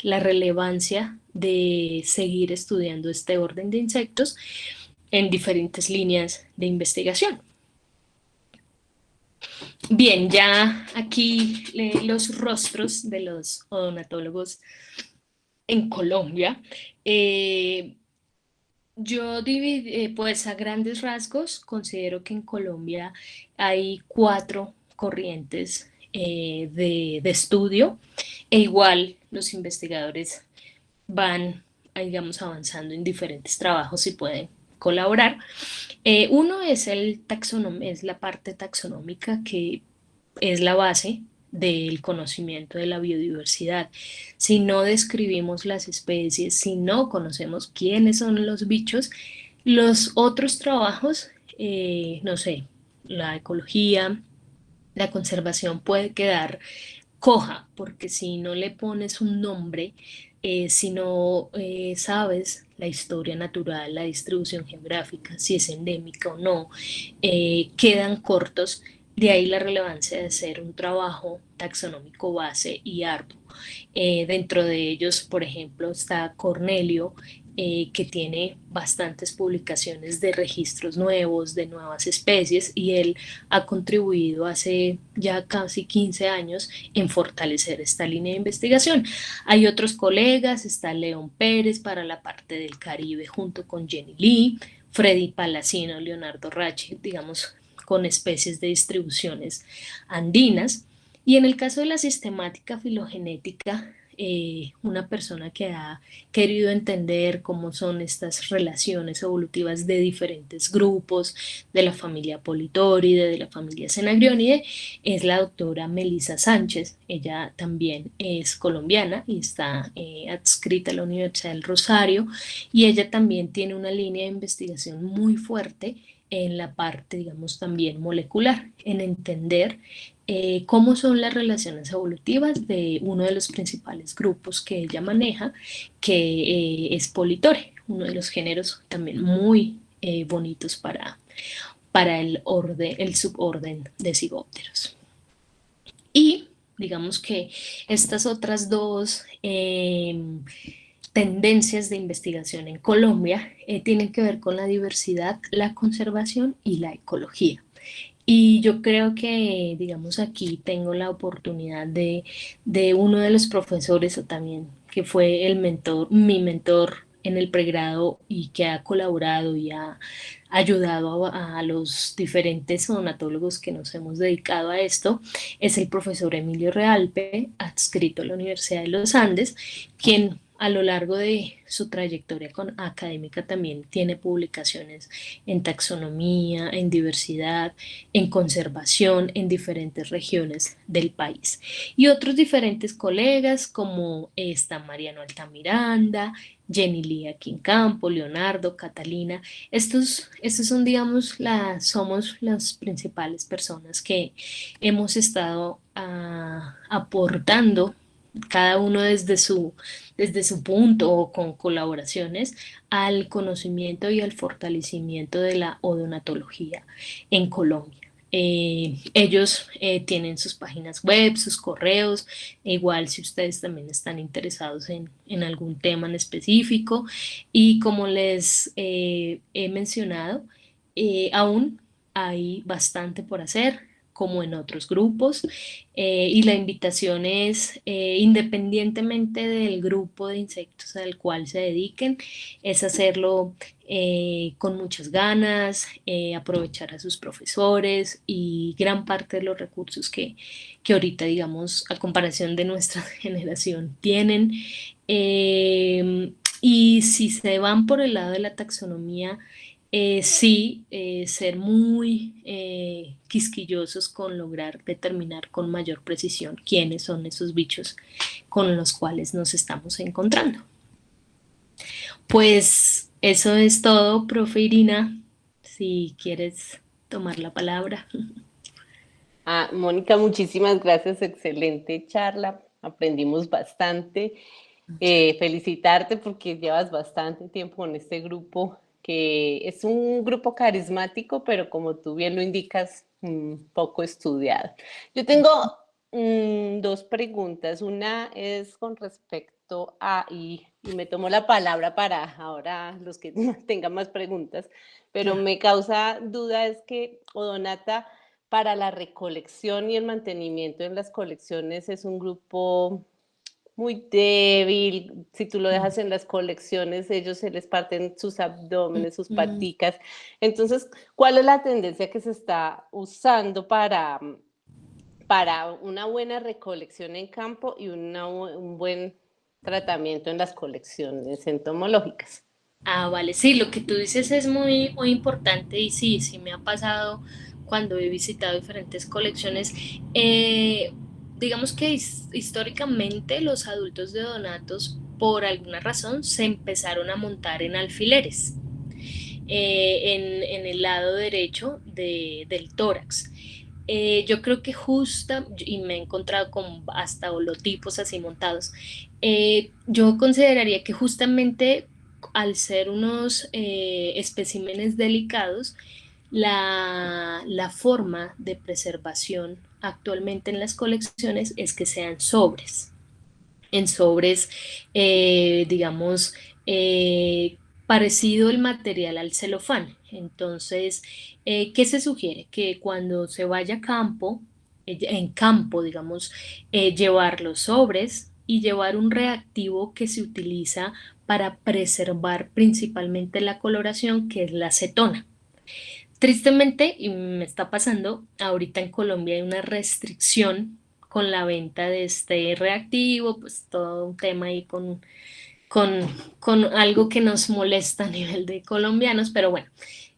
la relevancia de seguir estudiando este orden de insectos en diferentes líneas de investigación. Bien, ya aquí los rostros de los odonatólogos en Colombia. Yo pues a grandes rasgos considero que en Colombia hay 4 corrientes de estudio. E igual los investigadores van, digamos, avanzando en diferentes trabajos y pueden colaborar. Uno es es la parte taxonómica, que es la base del conocimiento de la biodiversidad. Si no describimos las especies, si no conocemos quiénes son los bichos, los otros trabajos, no sé, la ecología, la conservación puede quedar coja, porque si no le pones un nombre, si no sabes la historia natural, la distribución geográfica, si es endémica o no, quedan cortos. De ahí la relevancia de hacer un trabajo taxonómico base y arduo. Dentro de ellos, por ejemplo, está Cornelio, que tiene bastantes publicaciones de registros nuevos, de nuevas especies, y él ha contribuido hace ya casi 15 años en fortalecer esta línea de investigación. Hay otros colegas, está León Pérez para la parte del Caribe junto con Jenny Lee, Freddy Palacino, Leonardo Rache, digamos, con especies de distribuciones andinas. Y en el caso de la sistemática filogenética, una persona que ha querido entender cómo son estas relaciones evolutivas de diferentes grupos, de la familia Politóride, de la familia Cenagrionide, es la doctora Melissa Sánchez. Ella también es colombiana y está adscrita a la Universidad del Rosario, y ella también tiene una línea de investigación muy fuerte en la parte, digamos, también molecular, en entender cómo son las relaciones evolutivas de uno de los principales grupos que ella maneja, que es Politore, uno de los géneros también muy bonitos para el suborden de cigópteros. Y digamos que estas otras dos tendencias de investigación en Colombia tienen que ver con la diversidad, la conservación y la ecología. Y yo creo que, digamos, aquí tengo la oportunidad de uno de los profesores, o también que fue mi mentor en el pregrado, y que ha colaborado y ha ayudado a los diferentes odonatólogos que nos hemos dedicado a esto, es el profesor Emilio Realpe, adscrito a la Universidad de los Andes, quien a lo largo de su trayectoria académica también tiene publicaciones en taxonomía, en diversidad, en conservación en diferentes regiones del país. Y otros diferentes colegas como está Mariano Altamiranda, Jenny Lee aquí en campo, Leonardo, Catalina. Estos son, digamos, somos las principales personas que hemos estado aportando, cada uno desde su punto o con colaboraciones, al conocimiento y al fortalecimiento de la odonatología en Colombia. Ellos tienen sus páginas web, sus correos, igual si ustedes también están interesados en algún tema en específico. Y como les he mencionado, aún hay bastante por hacer, como en otros grupos, y la invitación es, independientemente del grupo de insectos al cual se dediquen, es hacerlo con muchas ganas, aprovechar a sus profesores y gran parte de los recursos que ahorita, digamos, a comparación de nuestra generación tienen. Y si se van por el lado de la taxonomía, sí, ser muy quisquillosos con lograr determinar con mayor precisión quiénes son esos bichos con los cuales nos estamos encontrando. Pues eso es todo, profe Irina, si quieres tomar la palabra. Mónica, muchísimas gracias, excelente charla, aprendimos bastante. Felicitarte porque llevas bastante tiempo con este grupo, que es un grupo carismático, pero como tú bien lo indicas, poco estudiado. Yo tengo dos preguntas. Una es con respecto y me tomo la palabra para ahora los que tengan más preguntas, pero Claro. me causa duda es que Odonata, para la recolección y el mantenimiento en las colecciones, es un grupo muy débil. Si tú lo dejas en las colecciones, ellos se les parten sus abdómenes, sus Mm, paticas. Entonces, ¿cuál es la tendencia que se está usando para una buena recolección en campo y un buen tratamiento en las colecciones entomológicas. Ah, vale, sí, lo que tú dices es muy, muy importante y sí, sí me ha pasado cuando he visitado diferentes colecciones. Digamos que históricamente los adultos de Donatos, por alguna razón, se empezaron a montar en alfileres, en el lado derecho del tórax. Yo creo que justa, y me he encontrado con hasta holotipos así montados, yo consideraría que justamente al ser unos especímenes delicados, la forma de preservación actualmente en las colecciones es que sean sobres, en sobres, digamos, eh, parecido el material al celofán. Entonces, ¿qué se sugiere? Que cuando se vaya a campo, en campo, digamos, llevar los sobres y llevar un reactivo que se utiliza para preservar principalmente la coloración, que es la acetona. Tristemente, y me está pasando, ahorita en Colombia hay una restricción con la venta de este reactivo, pues todo un tema ahí con, con algo que nos molesta a nivel de colombianos, pero bueno,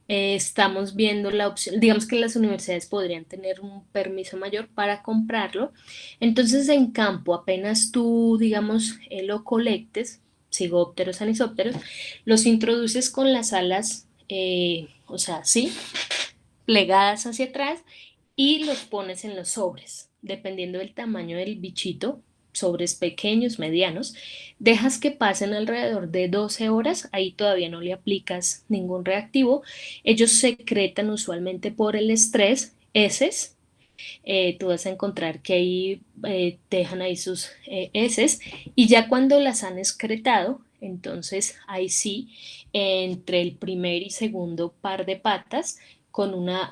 estamos viendo la opción, digamos que las universidades podrían tener un permiso mayor para comprarlo. Entonces, en campo, apenas tú, digamos, lo colectes, cigópteros, anisópteros, los introduces con las alas, o sea, sí, plegadas hacia atrás y los pones en los sobres, dependiendo del tamaño del bichito, sobres pequeños, medianos, dejas que pasen alrededor de 12 horas, ahí todavía no le aplicas ningún reactivo, ellos secretan usualmente por el estrés heces, tú vas a encontrar que ahí dejan ahí sus heces y ya cuando las han excretado, entonces ahí sí, entre el primer y segundo par de patas, con una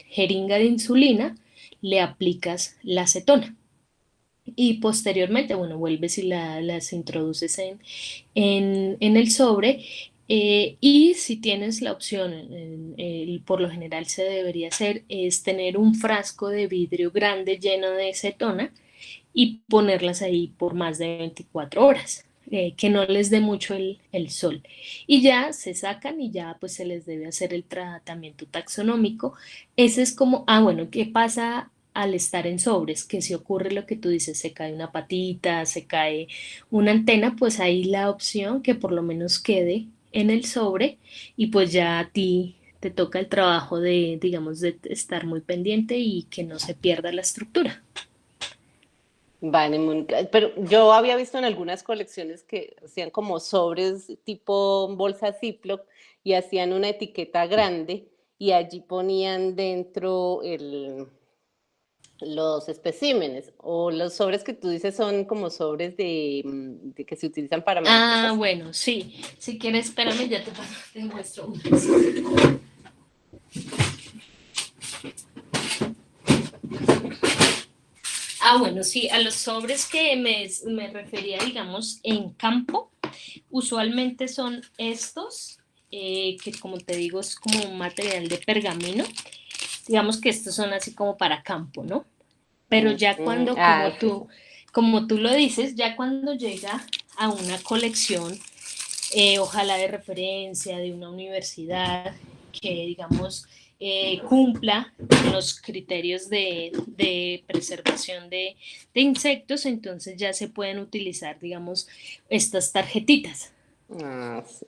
jeringa de insulina, le aplicas la acetona. Y posteriormente, bueno, vuelves y las introduces en el sobre. Y si tienes la opción, por lo general se debería hacer, es tener un frasco de vidrio grande lleno de acetona y ponerlas ahí por más de 24 horas, que no les dé mucho el sol. Y ya se sacan y ya pues se les debe hacer el tratamiento taxonómico. Ese es como, ah, bueno, ¿qué pasa al estar en sobres? Que si ocurre lo que tú dices, se cae una patita, se cae una antena, pues ahí la opción que por lo menos quede en el sobre y pues ya a ti te toca el trabajo de, digamos, de estar muy pendiente y que no se pierda la estructura. Vale, Mónica. Pero yo había visto en algunas colecciones que hacían como sobres tipo bolsa Ziploc y hacían una etiqueta grande y allí ponían dentro los especímenes o los sobres que tú dices son como sobres de que se utilizan para Ah, mariposas. bueno, sí. Si quieres, espérame, ya te paso, te muestro uno. Ah, bueno, sí, a los sobres que me refería, digamos, en campo, usualmente son estos, que como te digo, es como un material de pergamino. Digamos que estos son así como para campo, ¿no? Pero ya cuando, Sí. como tú lo dices, ya cuando llega a una colección, ojalá de referencia de una universidad que, digamos, cumpla los criterios de preservación de insectos, entonces ya se pueden utilizar, digamos, estas tarjetitas. Sí.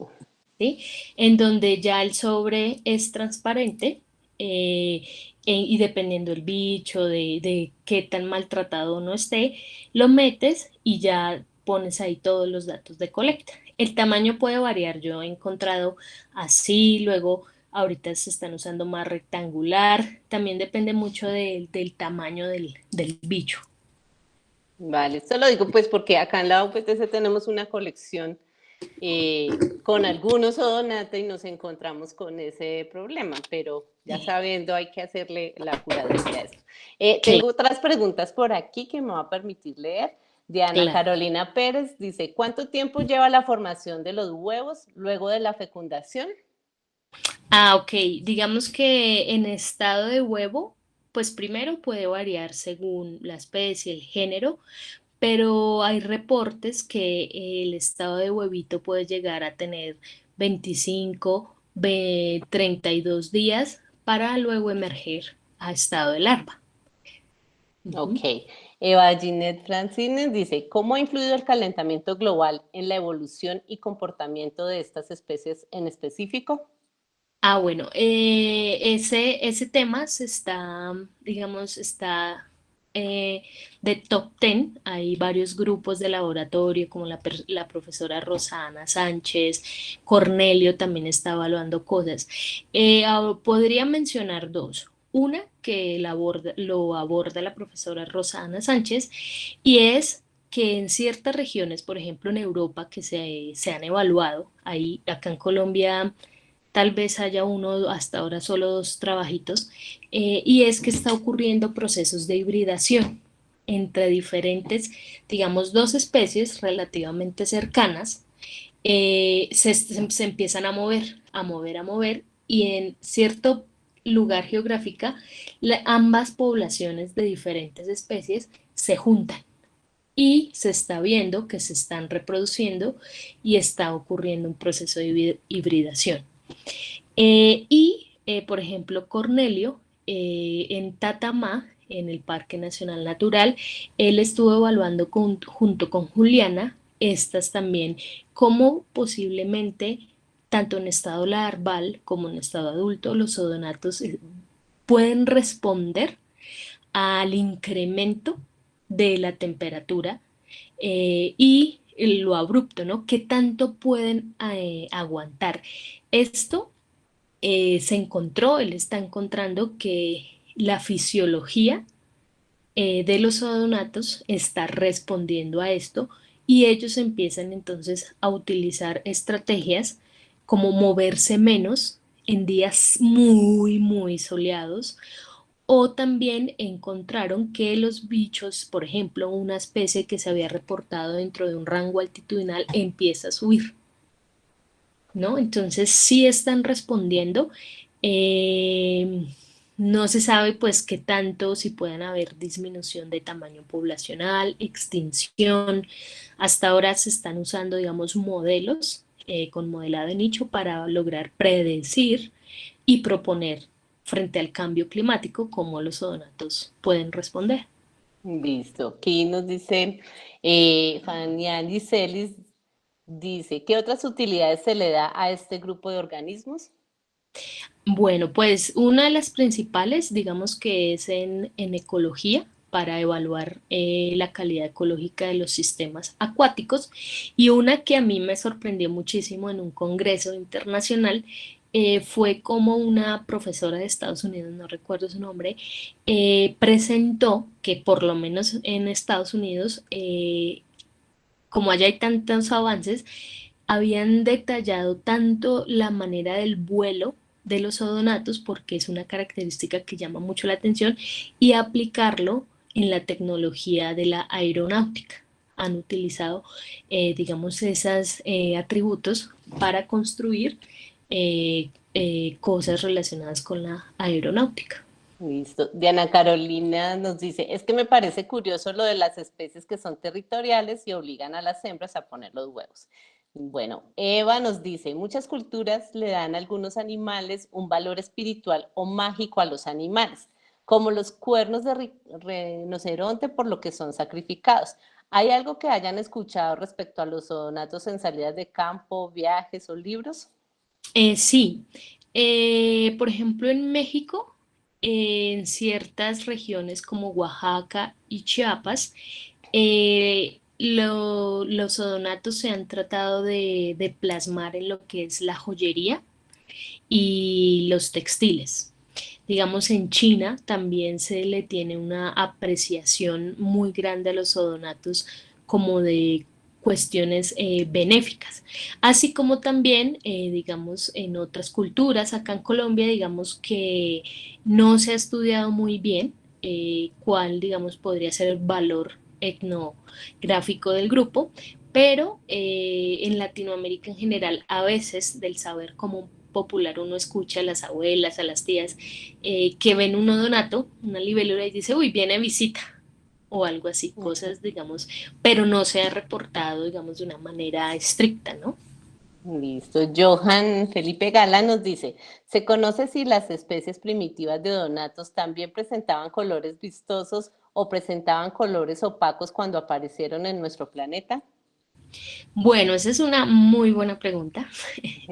¿Sí? En donde ya el sobre es transparente, eh, y dependiendo del bicho, de qué tan maltratado no esté, lo metes y ya pones ahí todos los datos de colecta. El tamaño puede variar, yo he encontrado así, luego ahorita se están usando más rectangular, también depende mucho del tamaño del bicho. Vale, esto lo digo pues porque acá en la UPTC tenemos una colección con algunos odonata y nos encontramos con ese problema, pero ya sabiendo hay que hacerle la curaduría a esto. Tengo otras preguntas por aquí que me va a permitir leer. Diana Claro. Carolina Pérez dice, ¿cuánto tiempo lleva la formación de los huevos luego de la fecundación? Ah, ok. Digamos que en estado de huevo pues primero puede variar según la especie, el género, pero hay reportes que el estado de huevito puede llegar a tener 25, 32 días para luego emerger a estado de larva. Ok. Ujú. Eva Ginette Francines dice, ¿cómo ha influido el calentamiento global en la evolución y comportamiento de estas especies en específico? Bueno, ese tema se está, digamos, está eh, de top 10. Hay varios grupos de laboratorio, como la profesora Rosana Sánchez, Cornelio también está evaluando cosas. Podría mencionar dos. Una que lo aborda la profesora Rosana Sánchez y es que en ciertas regiones, por ejemplo en Europa, que se han evaluado, ahí acá en Colombia tal vez haya uno, hasta ahora solo dos trabajitos, y es que está ocurriendo procesos de hibridación entre diferentes, digamos, dos especies relativamente cercanas, se empiezan a mover, a mover, a mover, y en cierto lugar geográfico, ambas poblaciones de diferentes especies se juntan y se está viendo que se están reproduciendo y está ocurriendo un proceso de hibridación. Por ejemplo, Cornelio, en Tatamá, en el Parque Nacional Natural, él estuvo evaluando junto con Juliana estas también, cómo posiblemente, tanto en estado larval como en estado adulto, los odonatos pueden responder al incremento de la temperatura y lo abrupto, ¿no? ¿Qué tanto pueden aguantar? Esto él está encontrando que la fisiología de los odonatos está respondiendo a esto y ellos empiezan entonces a utilizar estrategias como moverse menos en días muy, muy soleados o también encontraron que los bichos, por ejemplo, una especie que se había reportado dentro de un rango altitudinal empieza a subir. ¿No? Entonces sí están respondiendo. Eh, no se sabe pues qué tanto, si pueden haber disminución de tamaño poblacional, extinción. Hasta ahora se están usando, digamos, modelos con modelado de nicho para lograr predecir y proponer frente al cambio climático cómo los odonatos pueden responder. Listo. Aquí nos dice Faniani Celis, dice, ¿qué otras utilidades se le da a este grupo de organismos? Bueno, pues una de las principales, digamos que es en ecología, para evaluar la calidad ecológica de los sistemas acuáticos, y una que a mí me sorprendió muchísimo en un congreso internacional fue como una profesora de Estados Unidos, no recuerdo su nombre, presentó que por lo menos en Estados Unidos, como allá hay tantos avances, habían detallado tanto la manera del vuelo de los odonatos, porque es una característica que llama mucho la atención, y aplicarlo en la tecnología de la aeronáutica. Han utilizado, digamos, esos atributos para construir cosas relacionadas con la aeronáutica. Listo. Diana Carolina nos dice, es que me parece curioso lo de las especies que son territoriales y obligan a las hembras a poner los huevos. Bueno, Eva nos dice, muchas culturas le dan a algunos animales un valor espiritual o mágico a los animales, como los cuernos de rinoceronte por lo que son sacrificados. ¿Hay algo que hayan escuchado respecto a los odonatos en salidas de campo, viajes o libros? Sí, por ejemplo en México, en ciertas regiones como Oaxaca y Chiapas, los odonatos se han tratado de plasmar en lo que es la joyería y los textiles. Digamos, en China también se le tiene una apreciación muy grande a los odonatos como de cuestiones benéficas, así como también, digamos, en otras culturas, acá en Colombia, digamos que no se ha estudiado muy bien cuál, digamos, podría ser el valor etnográfico del grupo, pero en Latinoamérica en general, a veces del saber común popular uno escucha a las abuelas, a las tías, que ven un odonato, una libélula y dice, uy, viene visita o algo así, cosas, digamos, pero no se ha reportado, digamos, de una manera estricta, ¿no? Listo. Johan Felipe Gala nos dice, ¿se conoce si las especies primitivas de donatos también presentaban colores vistosos o presentaban colores opacos cuando aparecieron en nuestro planeta? Bueno, esa es una muy buena pregunta.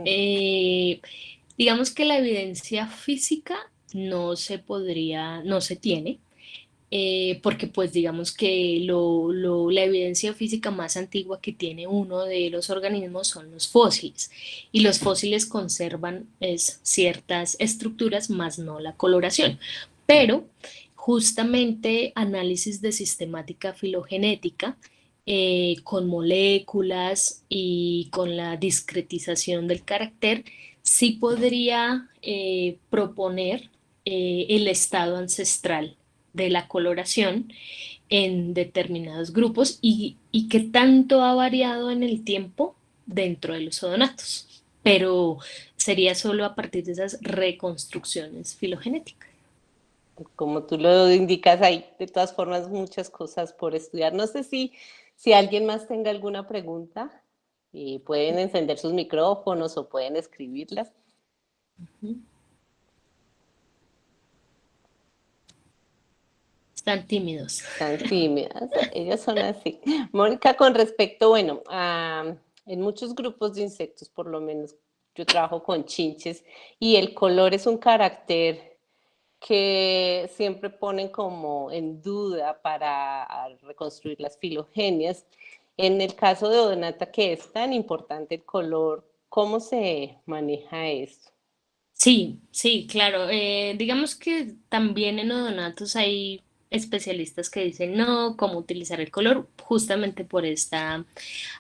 Eh, digamos que la evidencia física no se tiene, porque pues digamos que la evidencia física más antigua que tiene uno de los organismos son los fósiles, y los fósiles conservan ciertas estructuras, más no la coloración. Pero justamente análisis de sistemática filogenética, con moléculas y con la discretización del carácter, sí podría proponer el estado ancestral de la coloración en determinados grupos y qué tanto ha variado en el tiempo dentro de los odonatos. Pero sería solo a partir de esas reconstrucciones filogenéticas. Como tú lo indicas, hay de todas formas muchas cosas por estudiar. No sé si alguien más tenga alguna pregunta, pueden encender sus micrófonos o pueden escribirlas. Están tímidos. Tan tímidas, ellas son así. Mónica, con respecto, bueno, en muchos grupos de insectos, por lo menos yo trabajo con chinches, y el color es un carácter que siempre ponen como en duda para reconstruir las filogenias. En el caso de Odonata, que es tan importante el color, ¿cómo se maneja esto? Sí, sí, claro. Digamos que también en odonatos hay especialistas que dicen no, cómo utilizar el color, justamente por esta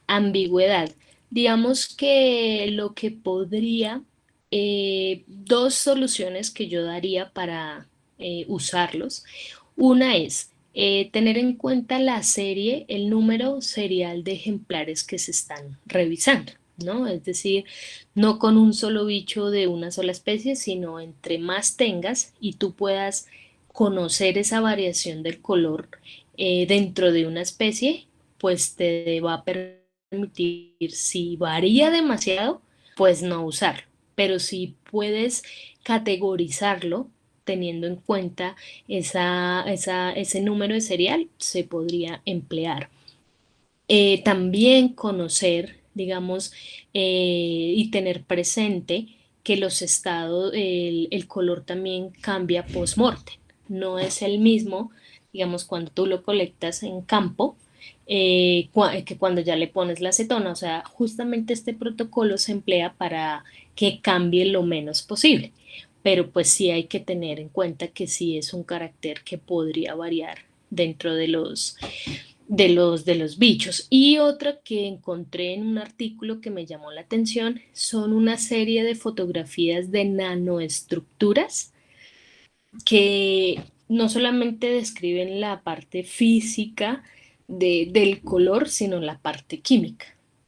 ambigüedad. Digamos que lo que podría, dos soluciones que yo daría para usarlos. Una es tener en cuenta la serie, el número serial de ejemplares que se están revisando, ¿no? Es decir, no con un solo bicho de una sola especie, sino entre más tengas y tú puedas conocer esa variación del color dentro de una especie, pues te va a permitir, si varía demasiado, pues no usarlo. Pero si puedes categorizarlo teniendo en cuenta ese número de serial, se podría emplear. También conocer, digamos, y tener presente que los estados, el color también cambia post-mortem. No es el mismo, digamos, cuando tú lo colectas en campo, que cuando ya le pones la acetona. O sea, justamente este protocolo se emplea para que cambie lo menos posible. Pero pues sí hay que tener en cuenta que sí es un carácter que podría variar dentro de los bichos. Y otra que encontré en un artículo que me llamó la atención son una serie de fotografías de nanoestructuras que no solamente describen la parte física del color, sino la parte química.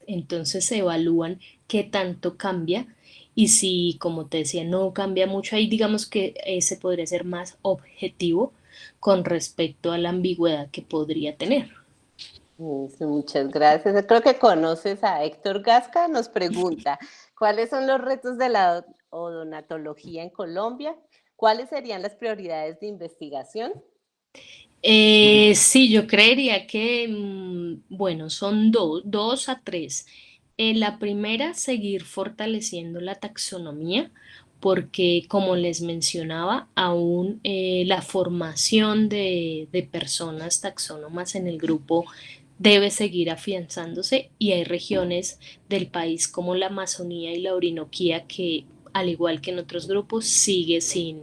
Entonces se evalúan qué tanto cambia y si, como te decía, no cambia mucho, ahí digamos que ese podría ser más objetivo con respecto a la ambigüedad que podría tener. Listo, muchas gracias. Creo que conoces a Héctor Gasca. Nos pregunta, ¿cuáles son los retos de la odonatología en Colombia? ¿Cuáles serían las prioridades de investigación? Sí, yo creería que, bueno, son dos a tres. La primera, seguir fortaleciendo la taxonomía, porque como les mencionaba, aún la formación de personas taxónomas en el grupo debe seguir afianzándose y hay regiones del país como la Amazonía y la Orinoquía que, al igual que en otros grupos, sigue sin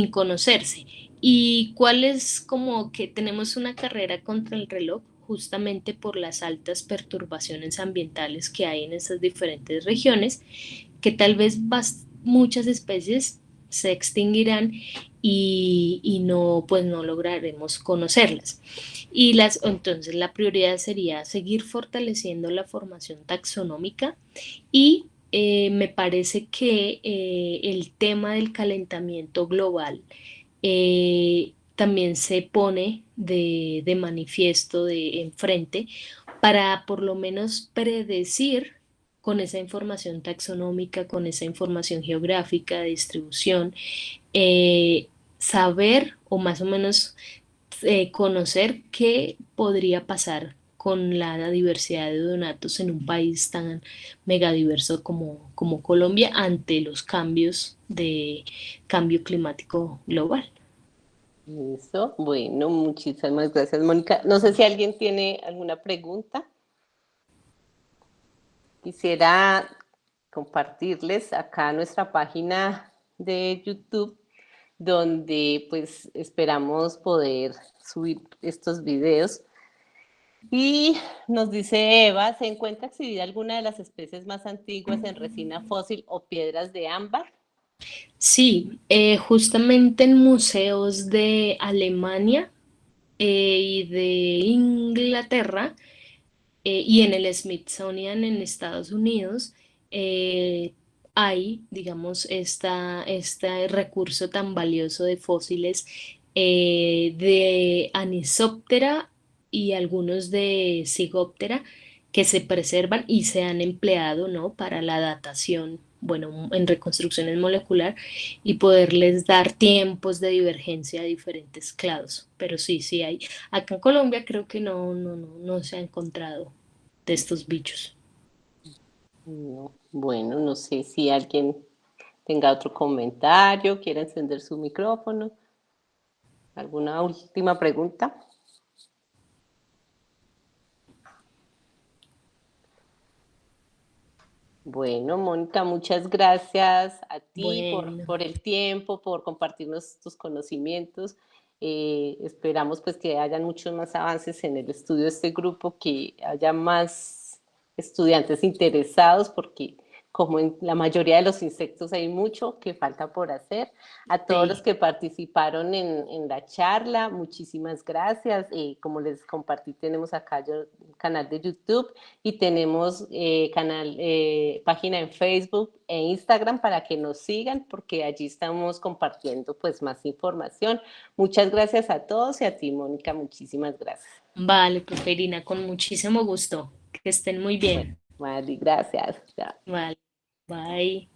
conocerse. ¿Y cuál es como que tenemos una carrera contra el reloj? Justamente por las altas perturbaciones ambientales que hay en esas diferentes regiones, que tal vez muchas especies se extinguirán y no, pues no lograremos conocerlas. Entonces la prioridad sería seguir fortaleciendo la formación taxonómica y me parece que el tema del calentamiento global también se pone de manifiesto de enfrente para por lo menos predecir con esa información taxonómica, con esa información geográfica de distribución, eh, saber o más o menos conocer qué podría pasar con la diversidad de donatos en un país tan megadiverso como Colombia ante los cambios de cambio climático global. Listo. Bueno, muchísimas gracias, Mónica. No sé si alguien tiene alguna pregunta. Quisiera compartirles acá nuestra página de YouTube, donde pues esperamos poder subir estos videos. Y nos dice Eva, ¿se encuentra exhibida alguna de las especies más antiguas en resina fósil o piedras de ámbar? Sí, justamente en museos de Alemania y de Inglaterra y en el Smithsonian en Estados Unidos eh, hay, digamos, este recurso tan valioso de fósiles de Anisoptera y algunos de Sigoptera que se preservan y se han empleado, ¿no? Para la datación, bueno, en reconstrucciones molecular y poderles dar tiempos de divergencia a diferentes clados. Pero sí, sí hay. Acá en Colombia creo que no se ha encontrado de estos bichos. No. Bueno, no sé si alguien tenga otro comentario, quiera encender su micrófono. ¿Alguna última pregunta? Bueno, Mónica, muchas gracias a ti Bueno, por el tiempo, por compartirnos tus conocimientos. Esperamos pues que hayan muchos más avances en el estudio de este grupo, que haya más estudiantes interesados, porque como en la mayoría de los insectos hay mucho que falta por hacer. A todos los sí, que participaron en la charla, muchísimas gracias. Como les compartí, tenemos acá un canal de YouTube y tenemos página en Facebook e Instagram para que nos sigan, porque allí estamos compartiendo pues más información. Muchas gracias a todos y a ti, Mónica, muchísimas gracias. vale, profe Irina, con muchísimo gusto. Que estén muy Bueno, bien. Mari, gracias. Chao. Vale, bye.